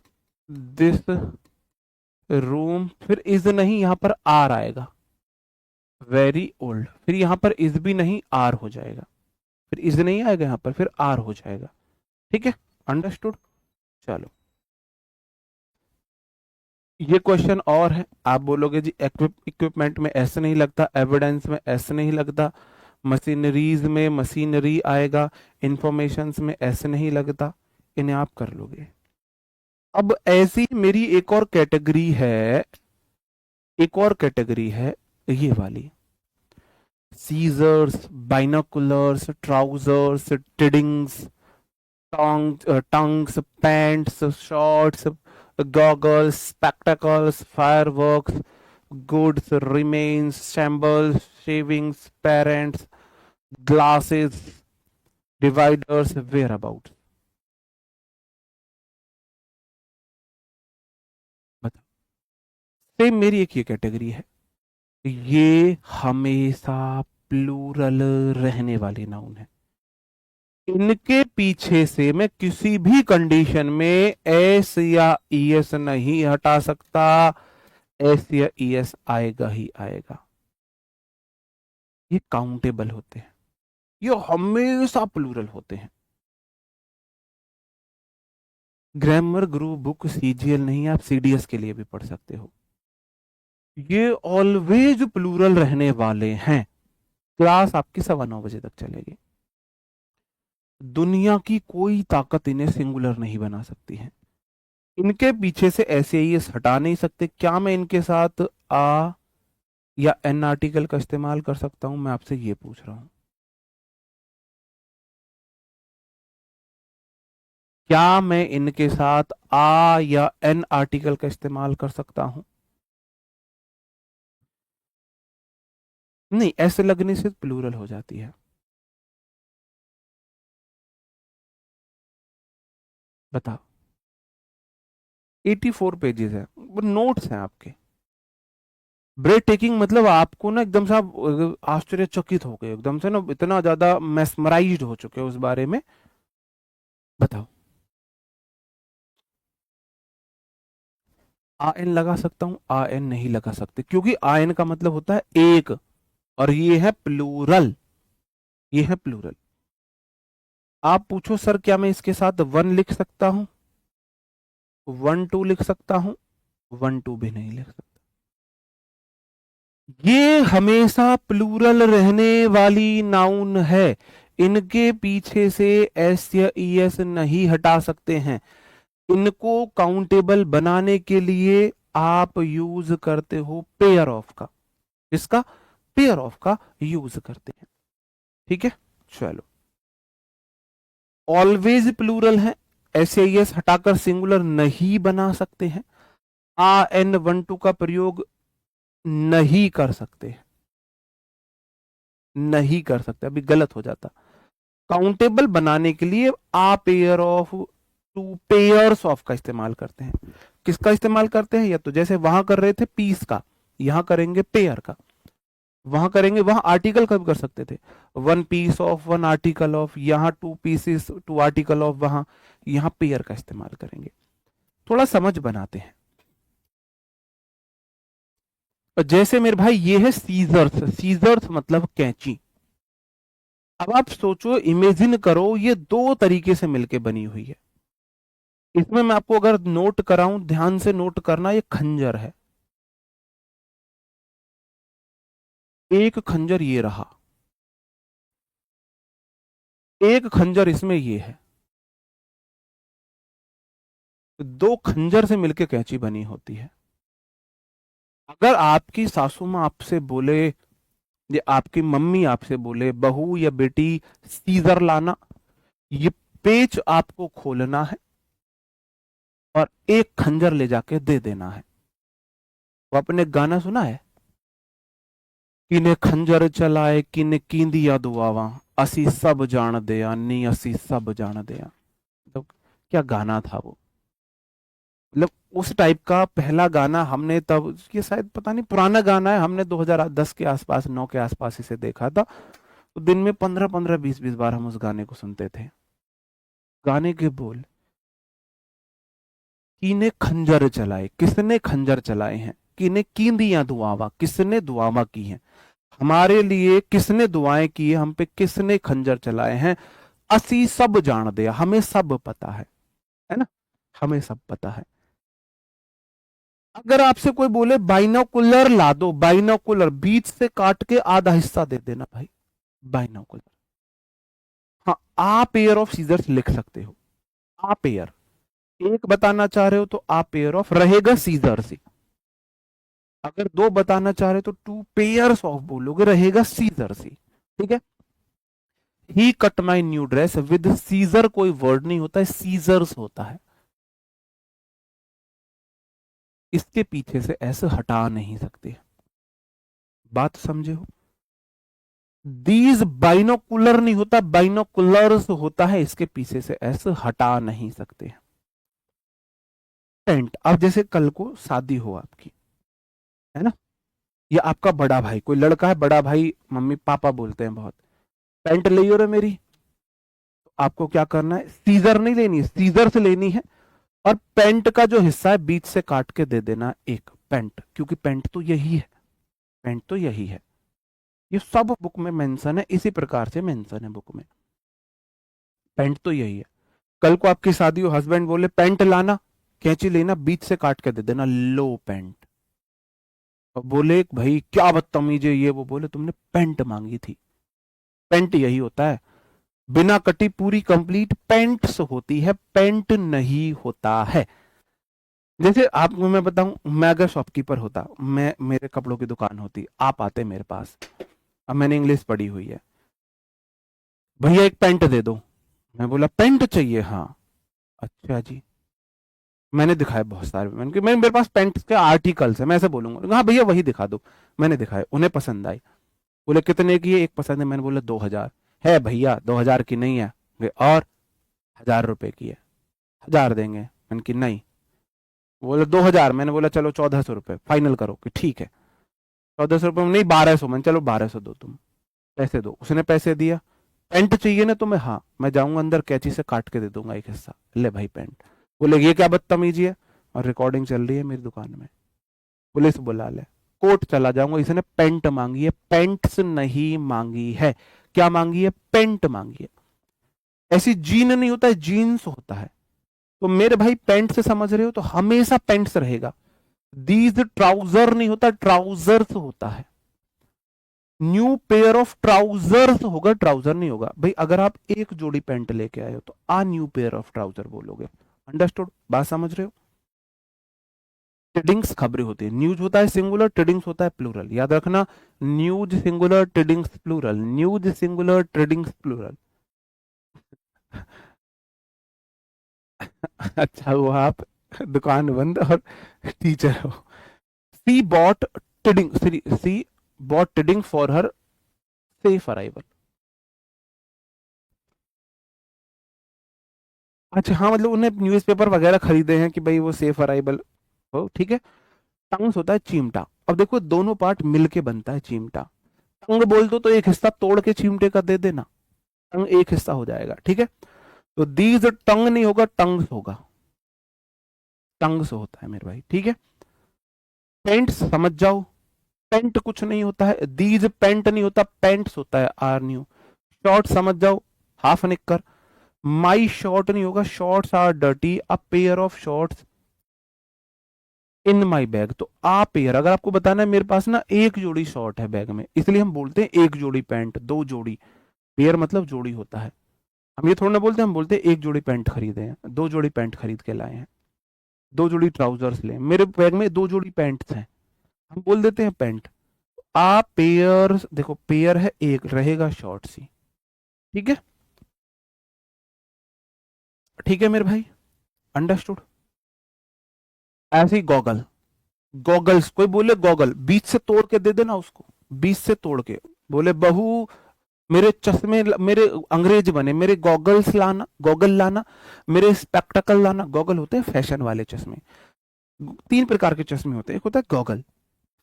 दिस रूम, फिर इज नहीं, यहां पर आर आएगा, वेरी ओल्ड, फिर यहां पर इज भी नहीं, आर हो जाएगा, फिर इज नहीं आएगा यहां पर, फिर आर हो जाएगा। ठीक है, अंडरस्टूड। चलो, ये क्वेश्चन और है, आप बोलोगे जी इक्विपमेंट में ऐसे नहीं लगता, एविडेंस में ऐसे नहीं लगता, मशीनरीज में मशीनरी आएगा, इंफॉर्मेशन में ऐसे नहीं लगता, इन्हें आप कर लोगे। अब ऐसी मेरी एक और कैटेगरी है, एक और कैटेगरी है ये वाली, scissors, binoculars, trousers, tidings, tongs, pants, shorts, goggles, spectacles, fireworks, goods, remains, shambles, shavings, parents, glasses, dividers, whereabouts. बताओ, सेम मेरी एक ये कैटेगरी है, ये हमेशा प्लूरल रहने वाले नाउन है। इनके पीछे से मैं किसी भी कंडीशन में एस या ईएस नहीं हटा सकता, एस या ईएस आएगा ही आएगा। ये काउंटेबल होते हैं, ये हमेशा प्लूरल होते हैं। ग्रामर गुरु बुक सीजीएल नहीं, आप सीडीएस के लिए भी पढ़ सकते हो। ये ऑलवेज प्लूरल रहने वाले हैं। क्लास आपकी 9:15 बजे तक चलेगी। दुनिया की कोई ताकत इन्हें सिंगुलर नहीं बना सकती है। इनके पीछे से ऐसे ही हटा नहीं सकते। क्या मैं इनके साथ आ या एन आर्टिकल का इस्तेमाल कर सकता हूं? मैं आपसे ये पूछ रहा हूं। क्या मैं इनके साथ आ या एन आर्टिकल का इस्तेमाल कर सकता हूं? नहीं, ऐसे लगने से प्लूरल हो जाती है। बताओ। 84 पेजेस है, वो नोट्स हैं आपके। ब्रेक टेकिंग मतलब आपको ना एकदम से आप आश्चर्यचकित हो गए, एकदम से ना इतना ज्यादा मेस्मराइज्ड हो चुके हो उस बारे में। बताओ। आ एन लगा सकता हूं? आ एन नहीं लगा सकते, क्योंकि आ एन का मतलब होता है एक, और ये है प्लूरल। ये है प्लूरल। आप पूछो सर क्या मैं इसके साथ वन लिख सकता हूं? 1 2 लिख सकता हूं? 1 2 भी नहीं लिख सकता। ये हमेशा प्लूरल रहने वाली नाउन है। इनके पीछे से एस या ई एस नहीं हटा सकते हैं। इनको काउंटेबल बनाने के लिए आप यूज करते हो पेयर ऑफ का। इसका पेयर ऑफ का यूज करते हैं। ठीक है, चलो। ऑलवेज प्लूरल है, एस या ई एस हटाकर सिंगुलर नहीं बना सकते हैं। आ एन 1 2 का प्रयोग नहीं कर सकते। नहीं कर सकते, अभी गलत हो जाता। काउंटेबल बनाने के लिए a pair of, two pairs of का इस्तेमाल करते हैं। किसका इस्तेमाल करते हैं? या तो जैसे वहां कर रहे थे पीस का, यहां करेंगे पेयर का। वहां करेंगे, वहां आर्टिकल का भी कर सकते थे, 1 पीस ऑफ 1 आर्टिकल ऑफ, यहाँ 2 पीसेस 2 आर्टिकल ऑफ, वहां यहां पेयर का इस्तेमाल करेंगे। थोड़ा समझ बनाते हैं। और जैसे मेरे भाई ये है सीजर्स। सीजर्स मतलब कैंची। अब आप सोचो, इमेजिन करो, ये दो तरीके से मिलके बनी हुई है। इसमें मैं आपको अगर नोट कराऊं, ध्यान से नोट करना, ये खंजर है। एक खंजर ये रहा, एक खंजर इसमें ये है। दो खंजर से मिलके कैंची बनी होती है। अगर आपकी सासू माँ आपसे बोले, या आपकी मम्मी आपसे बोले, बहू या बेटी सीजर लाना, ये पेच आपको खोलना है और एक खंजर ले जाके दे देना है। वो आपने गाना सुना है, किने खंजर चलाए किने कींदिया दुआवा, असी सब जान दिया नी असी सब जान दिया। तो क्या गाना था वो। मतलब उस टाइप का पहला गाना हमने तब, ये शायद पता नहीं पुराना गाना है, हमने 2010 के आसपास, 9 के आसपास इसे देखा था। तो दिन में 15-15 20-20 बार हम उस गाने को सुनते थे। गाने के बोल, कीने खंजर चलाए, किसने खंजर चलाए हैं? कीने कींदियां दुआवा, किसने दुआवा की हैं हमारे लिए? किसने दुआएं की है हम पे? किसने खंजर चलाए हैं? असी सब जान दिया, हमें सब पता है ना? हमें सब पता है। अगर आपसे कोई बोले बाइनोकुलर ला दो, बाइनोकुलर बीच से काट के आधा हिस्सा दे देना भाई, बाइनोकुलर। हाँ, आ पेयर ऑफ सीजर्स लिख सकते हो। आ पेयर, एक बताना चाह रहे हो तो आ पेयर ऑफ रहेगा सीजर से। अगर दो बताना चाह रहे हो तो 2 पेयर्स ऑफ बोलोगे, रहेगा सीजर से। ठीक है। He cut my new dress, with scissor कोई वर्ड नहीं होता है, सीजर्स होता है। इसके पीछे से ऐसे हटा नहीं सकते। बात समझे हो? दीज बाइनोकुलर नहीं होता, बाइनोकुलर्स होता है। इसके पीछे से ऐसे हटा नहीं सकते। टेंट, अब जैसे कल को शादी हो आपकी, है ना? या आपका बड़ा भाई, कोई लड़का है, बड़ा भाई मम्मी पापा बोलते हैं बहुत, पेंट ले रे मेरी। तो आपको क्या करना है? सीजर नहीं लेनी है, सीजर से लेनी है, और पेंट का जो हिस्सा है बीच से काट के दे देना एक पेंट, क्योंकि पेंट तो यही है। पेंट तो यही है। ये सब बुक में मेंशन है, इसी प्रकार से मेंशन है बुक में। पेंट तो यही है। कल को आपकी शादी हो, हस्बैंड बोले पेंट लाना, कैंची लेना, बीच से काट के दे देना, लो पेंट। और बोले भाई क्या बदतमीज है ये वो, बोले तुमने पेंट मांगी थी। पेंट यही होता है, बिना कटी पूरी कंप्लीट पेंट्स होती है, पेंट नहीं होता है। जैसे आपको मैं बताऊं, मैं अगर शॉपकीपर होता, मैं मेरे कपड़ों की दुकान होती, आप आते मेरे पास, अब मैंने इंग्लिश पढ़ी हुई है, भैया एक पेंट दे दो। मैं बोला पेंट चाहिए, हाँ अच्छा जी। मैंने दिखाए बहुत सारे, मैंने मेरे पास पेंट के आर्टिकल्स है, मैं ऐसे बोलूंगा हाँ भैया वही दिखा दो। मैंने दिखाए, उन्हें पसंद आई, बोले कितने की है, एक पसंद है, मैंने बोला 2,000 है भैया, 2,000 की नहीं है। और 1,000 रुपए की है, 1,000 देंगे, मैंने कि नहीं। बोले 2,000, मैंने बोला चलो 1,400 रुपये फाइनल करो, कि ठीक है। 1,400 रुपये में नहीं, 1,200, मैंने चलो 1,200 दो तुम, पैसे दो। उसने पैसे दिया। पेंट चाहिए ना तुम्हें, हाँ मैं जाऊंगा अंदर कैंची से काट के दे दूंगा एक हिस्सा, ले भाई पेंट। बोले ये क्या बदतमीजी है, और रिकॉर्डिंग चल रही है मेरी दुकान में, पुलिस बुला ले, कोर्ट चला जाऊंगा, इसने पेंट मांगी है, पेंट्स नहीं मांगी है। क्या मांगी है, पेंट मांगी है। ऐसी जीन नहीं होता है, जीन्स होता है। तो मेरे भाई पेंट से समझ रहे हो, तो हमेशा पेंट्स रहेगा। दीज ट्राउजर नहीं होता, ट्राउजर्स होता है। न्यू पेयर ऑफ ट्राउजर्स होगा, ट्राउजर नहीं होगा भाई। अगर आप एक जोड़ी पैंट लेके आए हो तो आ न्यू पेयर ऑफ ट्राउजर बोलोगे। अंडरस्टूड, बात समझ रहे हो। टिडिंग्स खबरें होती है, न्यूज होता है सिंगुलर, टिडिंग्स होता है प्लूरल, याद रखना। News singular, tidings plural, news singular, tidings plural. अच्छा हुआ आप दुकान बंद और टीचर हो। She bought tiding, she bought tiding for her safe arrival. अच्छा हाँ, मतलब उन्हें न्यूज़पेपर वगैरह खरीदे हैं कि भाई वो सेफ अराइवल हो, ठीक है। टंग्स होता है चिमटा। अब देखो दोनों पार्ट मिलके बनता है चिमटा। टंग बोल दो तो एक हिस्सा तोड़ के चिमटे का दे देना, टंग एक हिस्सा हो जाएगा, ठीक है। तो दीज टंग नहीं होगा, टंग्स होगा, टंग्स होता है मेरे भाई, ठीक है। पेंट समझ जाओ, पेंट कुछ नहीं होता है, दीज पेंट नहीं होता, पेंट्स होता है, आर न्यू। शॉर्ट समझ जाओ, हाफ निक्कर। माई शॉर्ट नहीं होगा, shorts are dirty, a pair of shorts in my bag. तो आ पेयर, अगर आपको बताना है मेरे पास ना एक जोड़ी शॉर्ट है बैग में, इसलिए हम बोलते हैं एक जोड़ी पैंट, दो जोड़ी। पेयर मतलब जोड़ी होता है। हम ये थोड़ा ना बोलते, हम बोलते हैं एक जोड़ी पैंट खरीदे हैं, दो जोड़ी पैंट खरीद के लाए हैं, दो जोड़ी ट्राउजर्स ले, मेरे बैग में दो जोड़ी पैंट्स हैं, हम बोल देते हैं पैंट। आ पेयर, देखो पेयर है एक, रहेगा शॉर्ट सी, ठीक है। ठीक है मेरे भाई, अंडरस्टूड। ऐसे ही गॉगल, गॉगल्स, कोई बोले गॉगल, बीच से तोड़ के दे देना उसको, बीच से तोड़ के। बोले बहू मेरे चश्मे, मेरे अंग्रेज बने, मेरे गॉगल्स लाना, गॉगल लाना, मेरे स्पेक्टकल लाना। गॉगल होते हैं फैशन वाले चश्मे। तीन प्रकार के चश्मे होते हैं, एक होता है गॉगल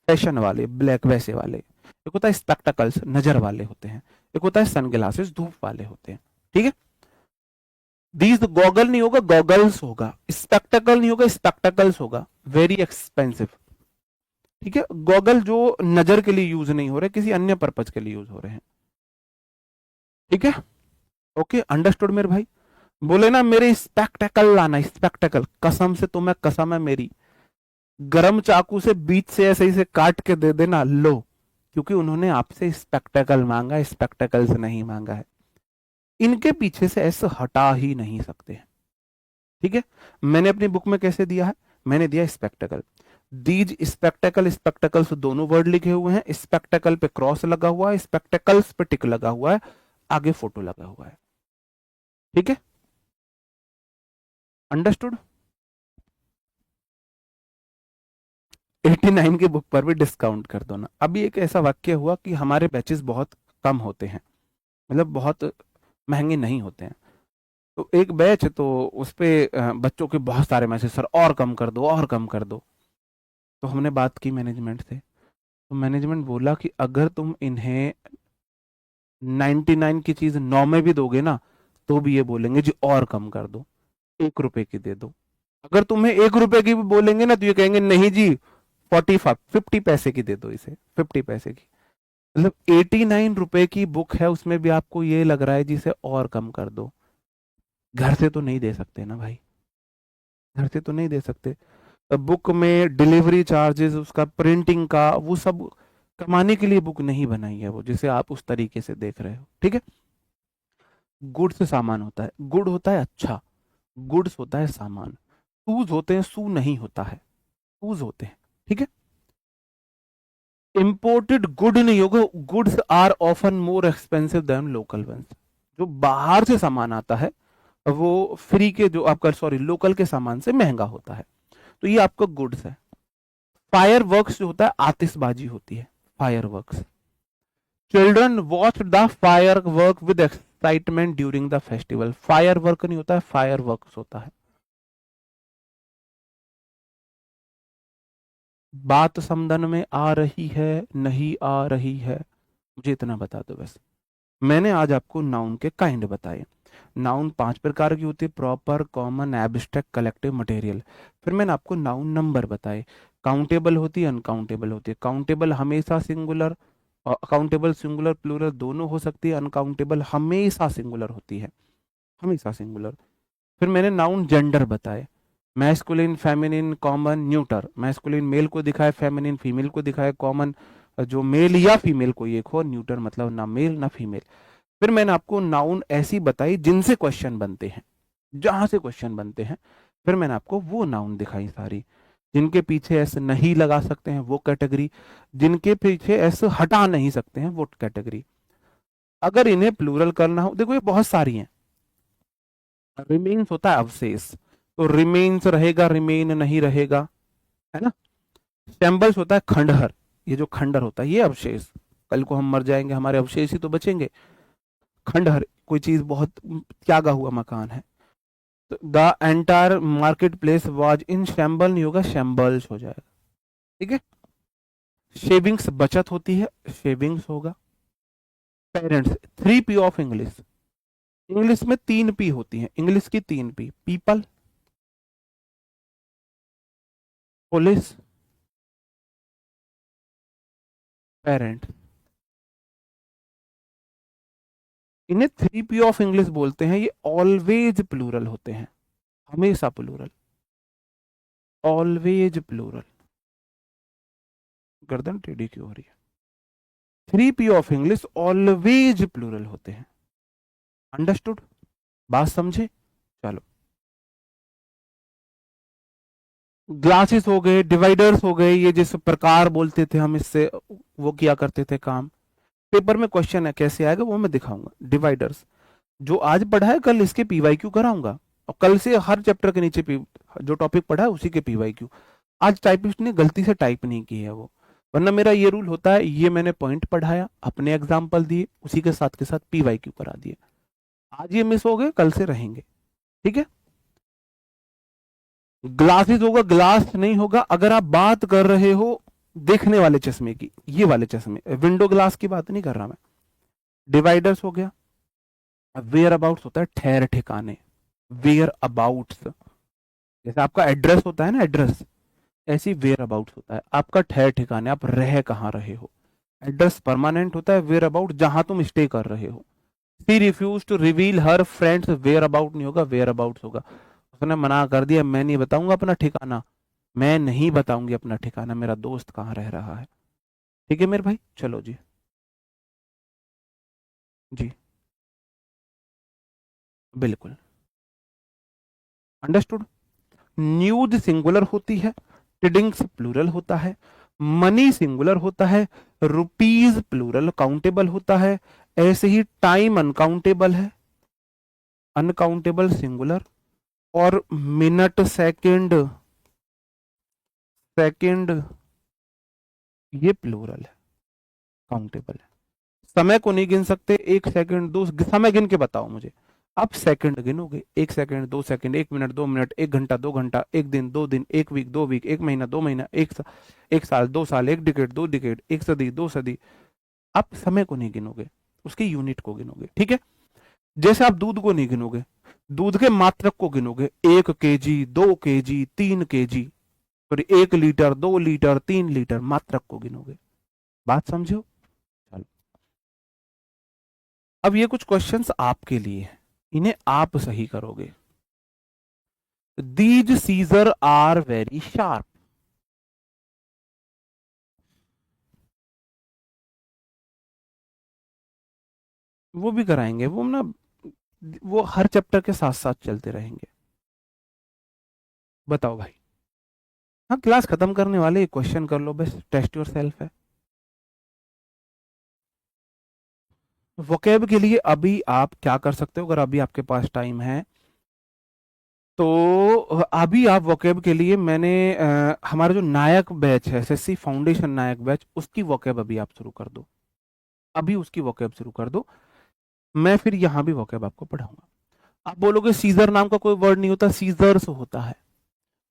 फैशन वाले ब्लैक वैसे वाले, एक होता है स्पेक्टकल्स नजर वाले होते हैं, एक होता है सनग्लासेस धूप वाले होते हैं, ठीक है। दीज गॉगल नहीं होगा, गॉगल्स होगा। स्पेक्टकल नहीं होगा, स्पेक्टकल्स होगा, वेरी एक्सपेंसिव, ठीक है। गॉगल जो नजर के लिए यूज नहीं हो रहे, किसी अन्य पर्पज के लिए यूज हो रहे हैं, ठीक है। ओके अंडरस्टूड मेरे भाई। बोले ना मेरे स्पेक्टेकल लाना, स्पेक्टेकल, कसम से तुम्हें कसम है मेरी, गरम चाकू से बीच से ऐसे ही से काट के दे देना लो, क्योंकि उन्होंने आपसे स्पेक्टेकल मांगा, स्पेक्टेकल्स नहीं मांगा है। इनके पीछे से ऐसे हटा ही नहीं सकते, ठीक है। मैंने अपनी बुक में कैसे दिया है, मैंने दिया स्पेक्टेकल। दीज स्पेक्टेकल, स्पेक्टेकल्स दोनों वर्ड लिखे हुए हैं, स्पेक्टेकल पे क्रॉस लगा हुआ है, स्पेक्टेकल्स पे टिक लगा हुआ है, आगे फोटो लगा हुआ है, ठीक है। अंडरस्टूड। 89 की बुक पर भी डिस्काउंट कर दो ना। अभी एक ऐसा वाक्य हुआ कि हमारे बैचेस बहुत कम होते हैं, मतलब बहुत महंगे नहीं होते हैं। तो एक बैच, तो उस पे बच्चों के बहुत सारे मैसेज, सर और कम कर दो और कम कर दो। तो हमने बात की मैनेजमेंट से, तो मैनेजमेंट बोला कि अगर तुम इन्हें 99 की चीज 9 में भी दोगे ना, तो भी ये बोलेंगे जी और कम कर दो, 1 रुपए की दे दो। अगर तुम्हें 1 रुपए की भी बोलेंगे ना, तो ये कहेंगे नहीं जी 45 50 पैसे की दे दो इसे, 50 पैसे की। मतलब 89 रुपए की बुक है, उसमें भी आपको ये लग रहा है जिसे और कम कर दो। घर से तो नहीं दे सकते ना भाई, घर से तो नहीं दे सकते। बुक में डिलीवरी चार्जेस, उसका प्रिंटिंग का, वो सब कमाने के लिए बुक नहीं बनाई है वो, जिसे आप उस तरीके से देख रहे हो। ठीक है, गुड से सामान होता है, गुड होता है अच्छा, गुड्स होता है सामान, शूज होते हैं, शू नहीं होता है, शूज होते हैं। ठीक है, इंपोर्टेड गुड नहीं होगा, goods are often more expensive than local ones. जो बाहर से सामान आता है वो फ्री के, जो आपका सॉरी लोकल के सामान से महंगा होता है। तो ये आपका गुड्स है। फायर वर्क्स जो होता है, आतिशबाजी होती है, fire works. Children watch the fire work with excitement during the festival. Fire work नहीं होता है, फायर वर्क्स होता है। बात समझन में आ रही है, नहीं आ रही है, मुझे इतना बता दो बस। मैंने आज आपको नाउन के काइंड बताए। नाउन 5 प्रकार की होती है, proper, common, abstract, collective, material. फिर मैंने आपको नाउन नंबर बताए। काउंटेबल होती है, अनकाउंटेबल होती है। काउंटेबल हमेशा सिंगुलर, काउंटेबल सिंगुलर प्लूरल दोनों हो सकती है। अनकाउंटेबल हमेशा सिंगुलर होती है, हमेशा सिंगुलर। फिर मैंने नाउन जेंडर बताए, masculine, feminine, common, neuter. Masculine male को दिखाए, फेमिनिन फीमेल को दिखाए, कॉमन जो मेल या फीमेल कोई एक हो, न्यूटर मतलब ना मेल ना फीमेल। फिर मैंने आपको नाउन ऐसी बताई जिनसे क्वेश्चन बनते हैं, जहां से क्वेश्चन बनते हैं। फिर मैंने आपको वो नाउन दिखाई सारी, जिनके पीछे एस नहीं लगा सकते हैं वो कैटेगरी, जिनके पीछे एस हटा नहीं सकते हैं वो कैटेगरी। अगर इन्हें प्लूरल करना हो, देखो ये बहुत सारी हैं। रिमेन्स होता है अवशेष, तो रिमेन्स रहेगा, रिमेन नहीं रहेगा, है ना। शैम्बल्स होता है खंडहर, ये जो खंडहर होता है ये अवशेष, कल को हम मर जाएंगे हमारे अवशेष ही तो बचेंगे। खंडहर कोई चीज बहुत त्यागा हुआ मकान है। तो the entire market place was in shamble नहीं होगा, शैम्बल्स हो जाएगा। ठीक है, शेविंग्स बचत होती है, शेविंग्स होगा। Parents, 3 P of English. English में 3 P होती है, इंग्लिश की 3 P, पीपल, पुलिस, पेरेंट। इन्हें 3 P ऑफ इंग्लिश बोलते हैं। ये ऑलवेज प्लूरल होते हैं, हमेशा प्लूरल, ऑलवेज प्लूरल। गर्दन टेढ़ी क्यों हो रही है? 3 P of English always plural होते हैं। अंडरस्टूड, बात समझे? चलो, ग्लासेस हो गए, डिवाइडर्स हो गए, ये जिस प्रकार बोलते थे हम, इससे वो किया करते थे काम। पेपर में क्वेश्चन है, कैसे आएगा वो मैं दिखाऊंगा। डिवाइडर्स जो आज पढ़ा है कल इसके PYQ कराऊंगा, और कल से हर चैप्टर के नीचे जो टॉपिक पढ़ा है उसी के PYQ। आज टाइपिस्ट ने गलती से टाइप नहीं की है वो, वरना मेरा ये रूल होता है, ये मैंने पॉइंट पढ़ाया, अपने एग्जाम्पल दिए, उसी के साथ PYQ करा दिए। आज ये मिस हो गए, कल से रहेंगे। ठीक है, ग्लासेस होगा, ग्लास नहीं होगा। अगर आप बात कर रहे हो देखने वाले चश्मे की, ये वाले चश्मे, विंडो ग्लास की बात नहीं कर रहा मैं। डिवाइडर्स हो गया। वेयर अबाउट्स होता है ठहर ठिकाने, वेयर अबाउट्स। जैसे आपका एड्रेस होता है ना, एड्रेस, ऐसी वेयर अबाउट्स होता है आपका ठहर ठिकाने, आप रह कहाँ रहे हो। एड्रेस परमानेंट होता है, वेयर अबाउट जहां तुम स्टे कर रहे हो। She refuse to reveal her friends, where about नहीं होगा, वेयर अबाउट्स होगा। उसने मना कर दिया, मैं नहीं बताऊंगा अपना ठिकाना, मैं नहीं बताऊंगी अपना ठिकाना, मेरा दोस्त कहाँ रह रहा है। ठीक है मेरे भाई, चलो जी। जी बिल्कुल, अंडरस्टूड। न्यूज सिंगुलर होती है, टिडिंग्स प्लूरल होता है, मनी सिंगुलर होता है, रुपीज प्लूरल काउंटेबल होता है। ऐसे ही टाइम अनकाउंटेबल है, अनकाउंटेबल सिंगुलर। और मिनट, सेकंड, सेकंड ये प्लूरल है, काउंटेबल है। समय को नहीं गिन सकते, 1 सेकंड, 2, समय गिन के बताओ मुझे। आप सेकंड गिनोगे, 1 सेकंड, 2 सेकंड, 1 मिनट, 2 मिनट, 1 घंटा, 2 घंटा, 1 दिन, 2 दिन, 1 वीक, 2 वीक, 1 महीना, 2 महीना, 1 साल, 2 साल, 1 डिकेड, 2 डिकेड, 1 सदी, 2 सदी। आप समय को नहीं गिनोगे, उसके यूनिट को गिनोगे। ठीक है, जैसे आप दूध को नहीं गिनोगे, दूध के मात्रक को गिनोगे, 1 kg, 2 kg, 3 kg, sorry 1 litre, 2 litre, 3 litre, मात्रक को गिनोगे। बात समझो? चलो, अब ये कुछ क्वेश्चंस आपके लिए हैं, इन्हें आप सही करोगे। These scissor are very sharp. वो भी कराएंगे, वो ना, वो हर चैप्टर के साथ साथ चलते रहेंगे। बताओ भाई। हाँ, क्लास खत्म करने वाले, क्वेश्चन कर लो बस, टेस्ट योर सेल्फ है। वोकेब के लिए अभी आप क्या कर सकते हो, अगर अभी आपके पास टाइम है तो अभी आप वोकेब के लिए, मैंने हमारा जो नायक बैच है, एसएससी फाउंडेशन नायक बैच, उसकी वोकेब अभी आप शुरू कर दो। अभी उसकी वोकेब शुरू कर दो। मैं फिर यहाँ भी वोकेब आपको पढ़ाऊंगा। आप बोलोगे सीजर नाम का कोई वर्ड नहीं होता, सीजर्स होता है।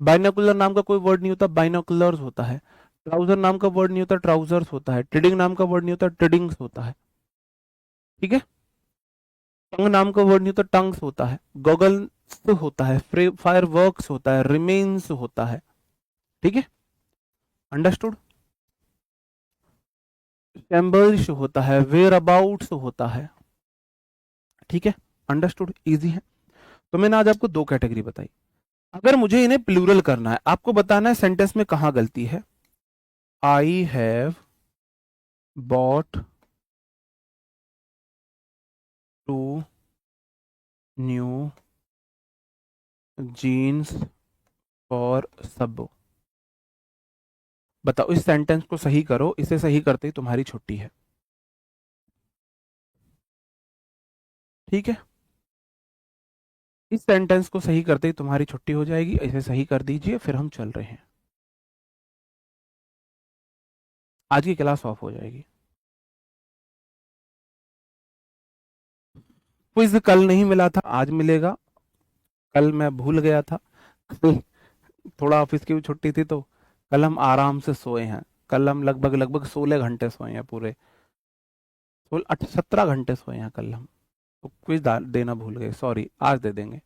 बाइनोकुलर नाम का कोई वर्ड नहीं होता, बाइनोकुलर्स होता है। ट्राउजर नाम का वर्ड नहीं होता, ट्राउजर्स होता है। ट्रेडिंग नाम का वर्ड नहीं होता, ट्रेडिंग्स होता है। ठीक है। टंग नाम का वर्ड नहीं होता, टंग्स होता है। गॉगल्स होता है, फायर वर्क्स होता है, रिमेन्स होता है। ठीक है, अंडरस्टूड। चैम्बर्स होता है, वेयर अबाउट्स होता है। ठीक है, अंडरस्टूड, इजी है। तो मैंने आज आपको दो कैटेगरी बताई। अगर मुझे इन्हें प्लूरल करना है, आपको बताना है सेंटेंस में कहां गलती है। I have bought two new jeans for सबो। बताओ, इस सेंटेंस को सही करो, इसे सही करते ही तुम्हारी छुट्टी है। ठीक है, इस सेंटेंस को सही करते ही तुम्हारी छुट्टी हो जाएगी। इसे सही कर दीजिए, फिर हम चल रहे हैं। आज की क्लास ऑफ हो जाएगी। क्विज कल नहीं मिला था, आज मिलेगा। कल मैं भूल गया था, कल थोड़ा ऑफिस की भी छुट्टी थी, तो कल हम आराम से सोए हैं। कल हम लगभग लगभग 16 घंटे सोए हैं, पूरे 17 घंटे सोए हैं कल हम। तो क्विज देना भूल गए, सॉरी, आज दे देंगे।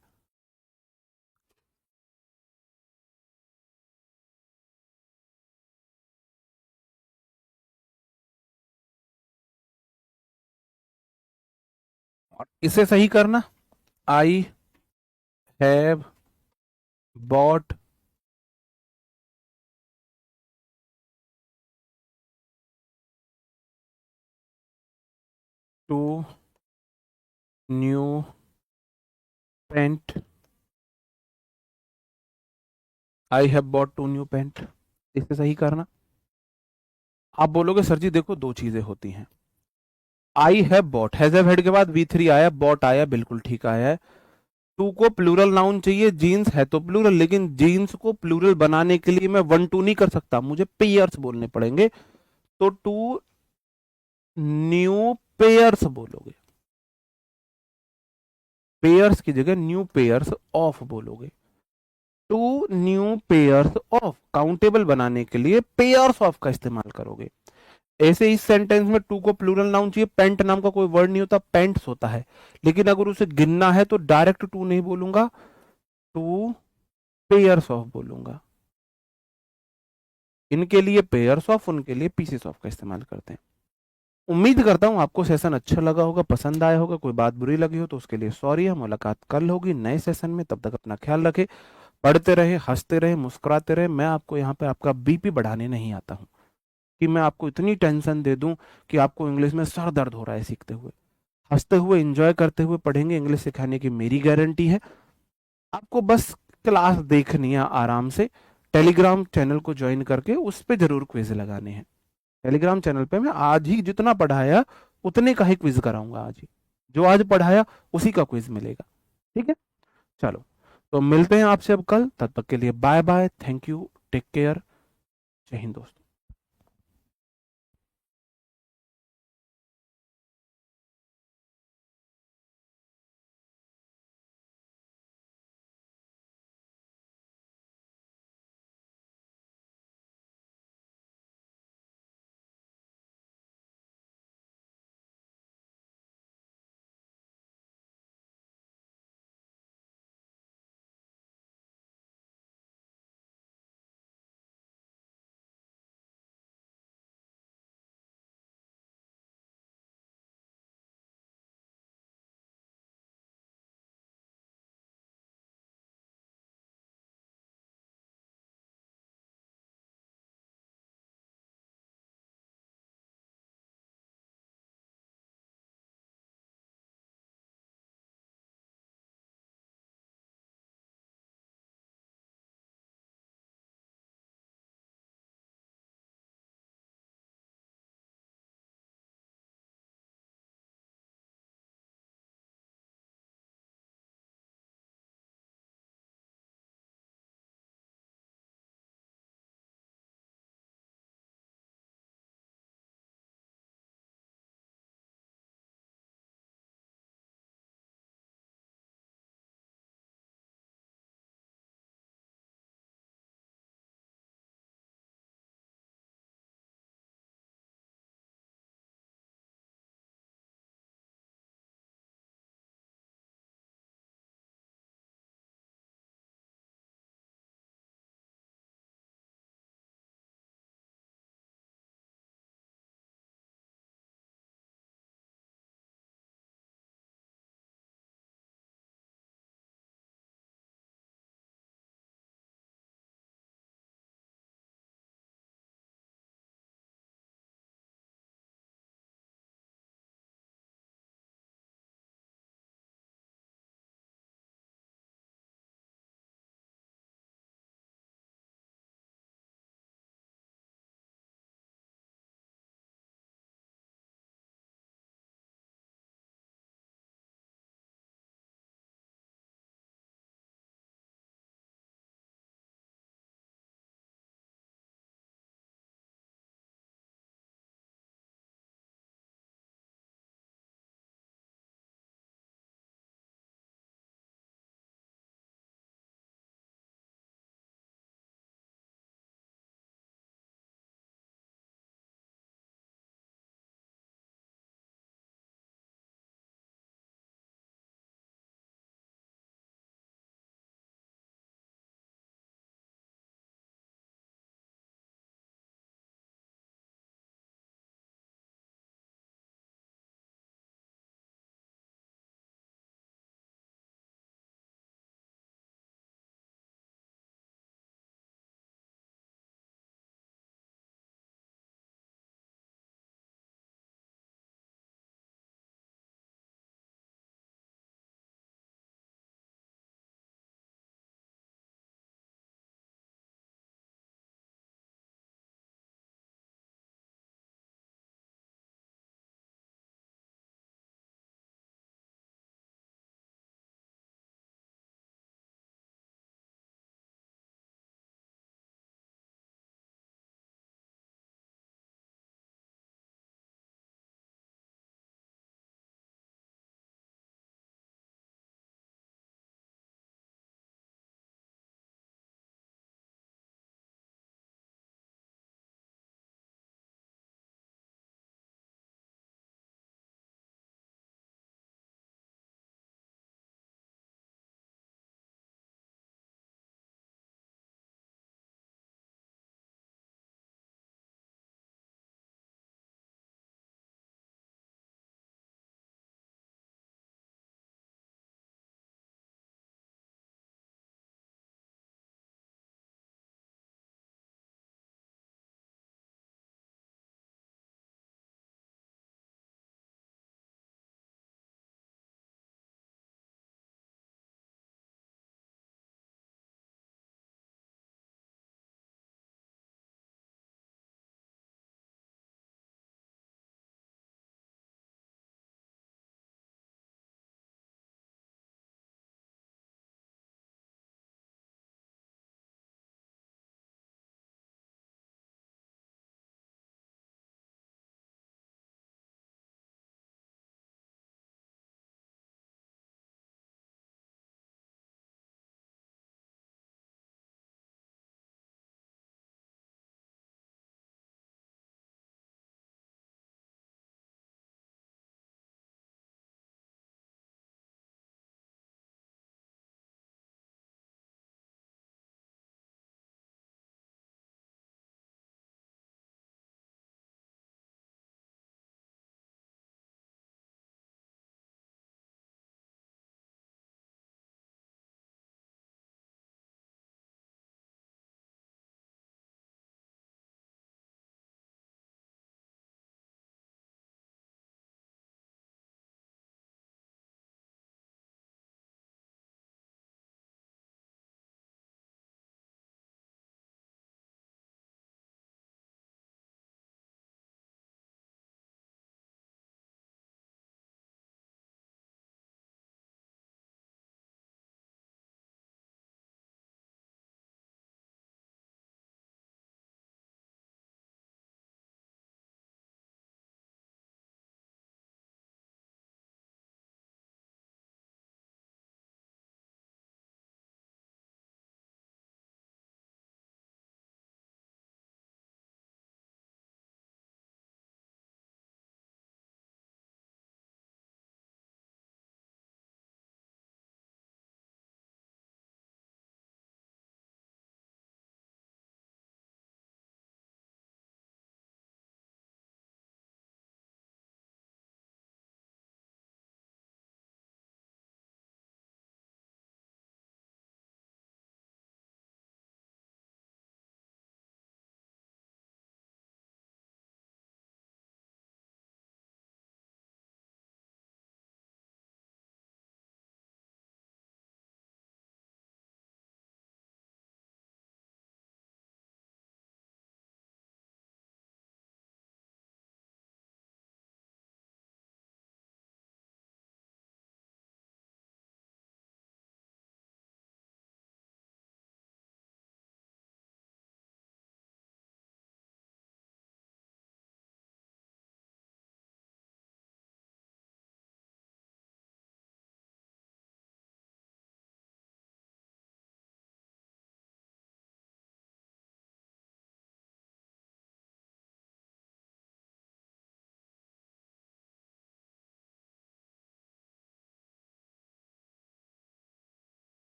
और इसे सही करना, I have bought two new pant. I have bought two new pant, इसे सही करना। आप बोलोगे सर जी देखो, दो चीजें होती हैं। आई have bot, has have head के बाद V3 आया, बॉट आया, बिल्कुल ठीक आया है। टू को प्लूरल नाउन चाहिए, जीन्स है तो प्लूरल, लेकिन जीन्स को प्लूरल बनाने के लिए मैं वन टू नहीं कर सकता, मुझे पेयर्स बोलने पड़ेंगे। तो टू न्यू पेयर्स बोलोगे, पेयर्स की जगह न्यू पेयर्स ऑफ बोलोगे। Two new pairs of, countable बनाने के लिए पेयर्स ऑफ का इस्तेमाल करोगे। ऐसे इस सेंटेंस में टू को प्लूरल नाउन चाहिए, पेंट नाम का कोई वर्ड नहीं होता, पेंट्स होता है। लेकिन अगर उसे गिनना है तो डायरेक्ट टू नहीं बोलूंगा, टू पेयर्स ऑफ बोलूंगा। इनके लिए पेयर्स ऑफ, उनके लिए पीसेस ऑफ का इस्तेमाल करते हैं। उम्मीद करता हूं आपको सेशन अच्छा लगा होगा, पसंद आया होगा। कोई बात बुरी लगी हो तो उसके लिए सॉरी है। मुलाकात कल होगी नए सेशन में, तब तक अपना ख्याल रखें। पढ़ते रहे, हंसते रहे, मुस्कुराते रहे। मैं आपको यहाँ पे आपका बीपी बढ़ाने नहीं आता हूँ कि मैं आपको इतनी टेंशन दे दूं कि आपको इंग्लिश में सर दर्द हो रहा है सीखते हुए। हंसते हुए, एंजॉय करते हुए पढ़ेंगे, इंग्लिश सिखाने की मेरी गारंटी है। आपको बस क्लास देखनी है आराम से। टेलीग्राम चैनल को ज्वाइन करके उस पर जरूर क्विज लगाने हैं। टेलीग्राम चैनल पे मैं आज ही जितना पढ़ाया उतने का ही क्विज कराऊंगा। आज ही जो आज पढ़ाया उसी का क्विज मिलेगा। ठीक है, चलो, तो मिलते हैं आपसे अब कल। तब तक के लिए bye bye, thank you, take care, जय हिंद दोस्तों।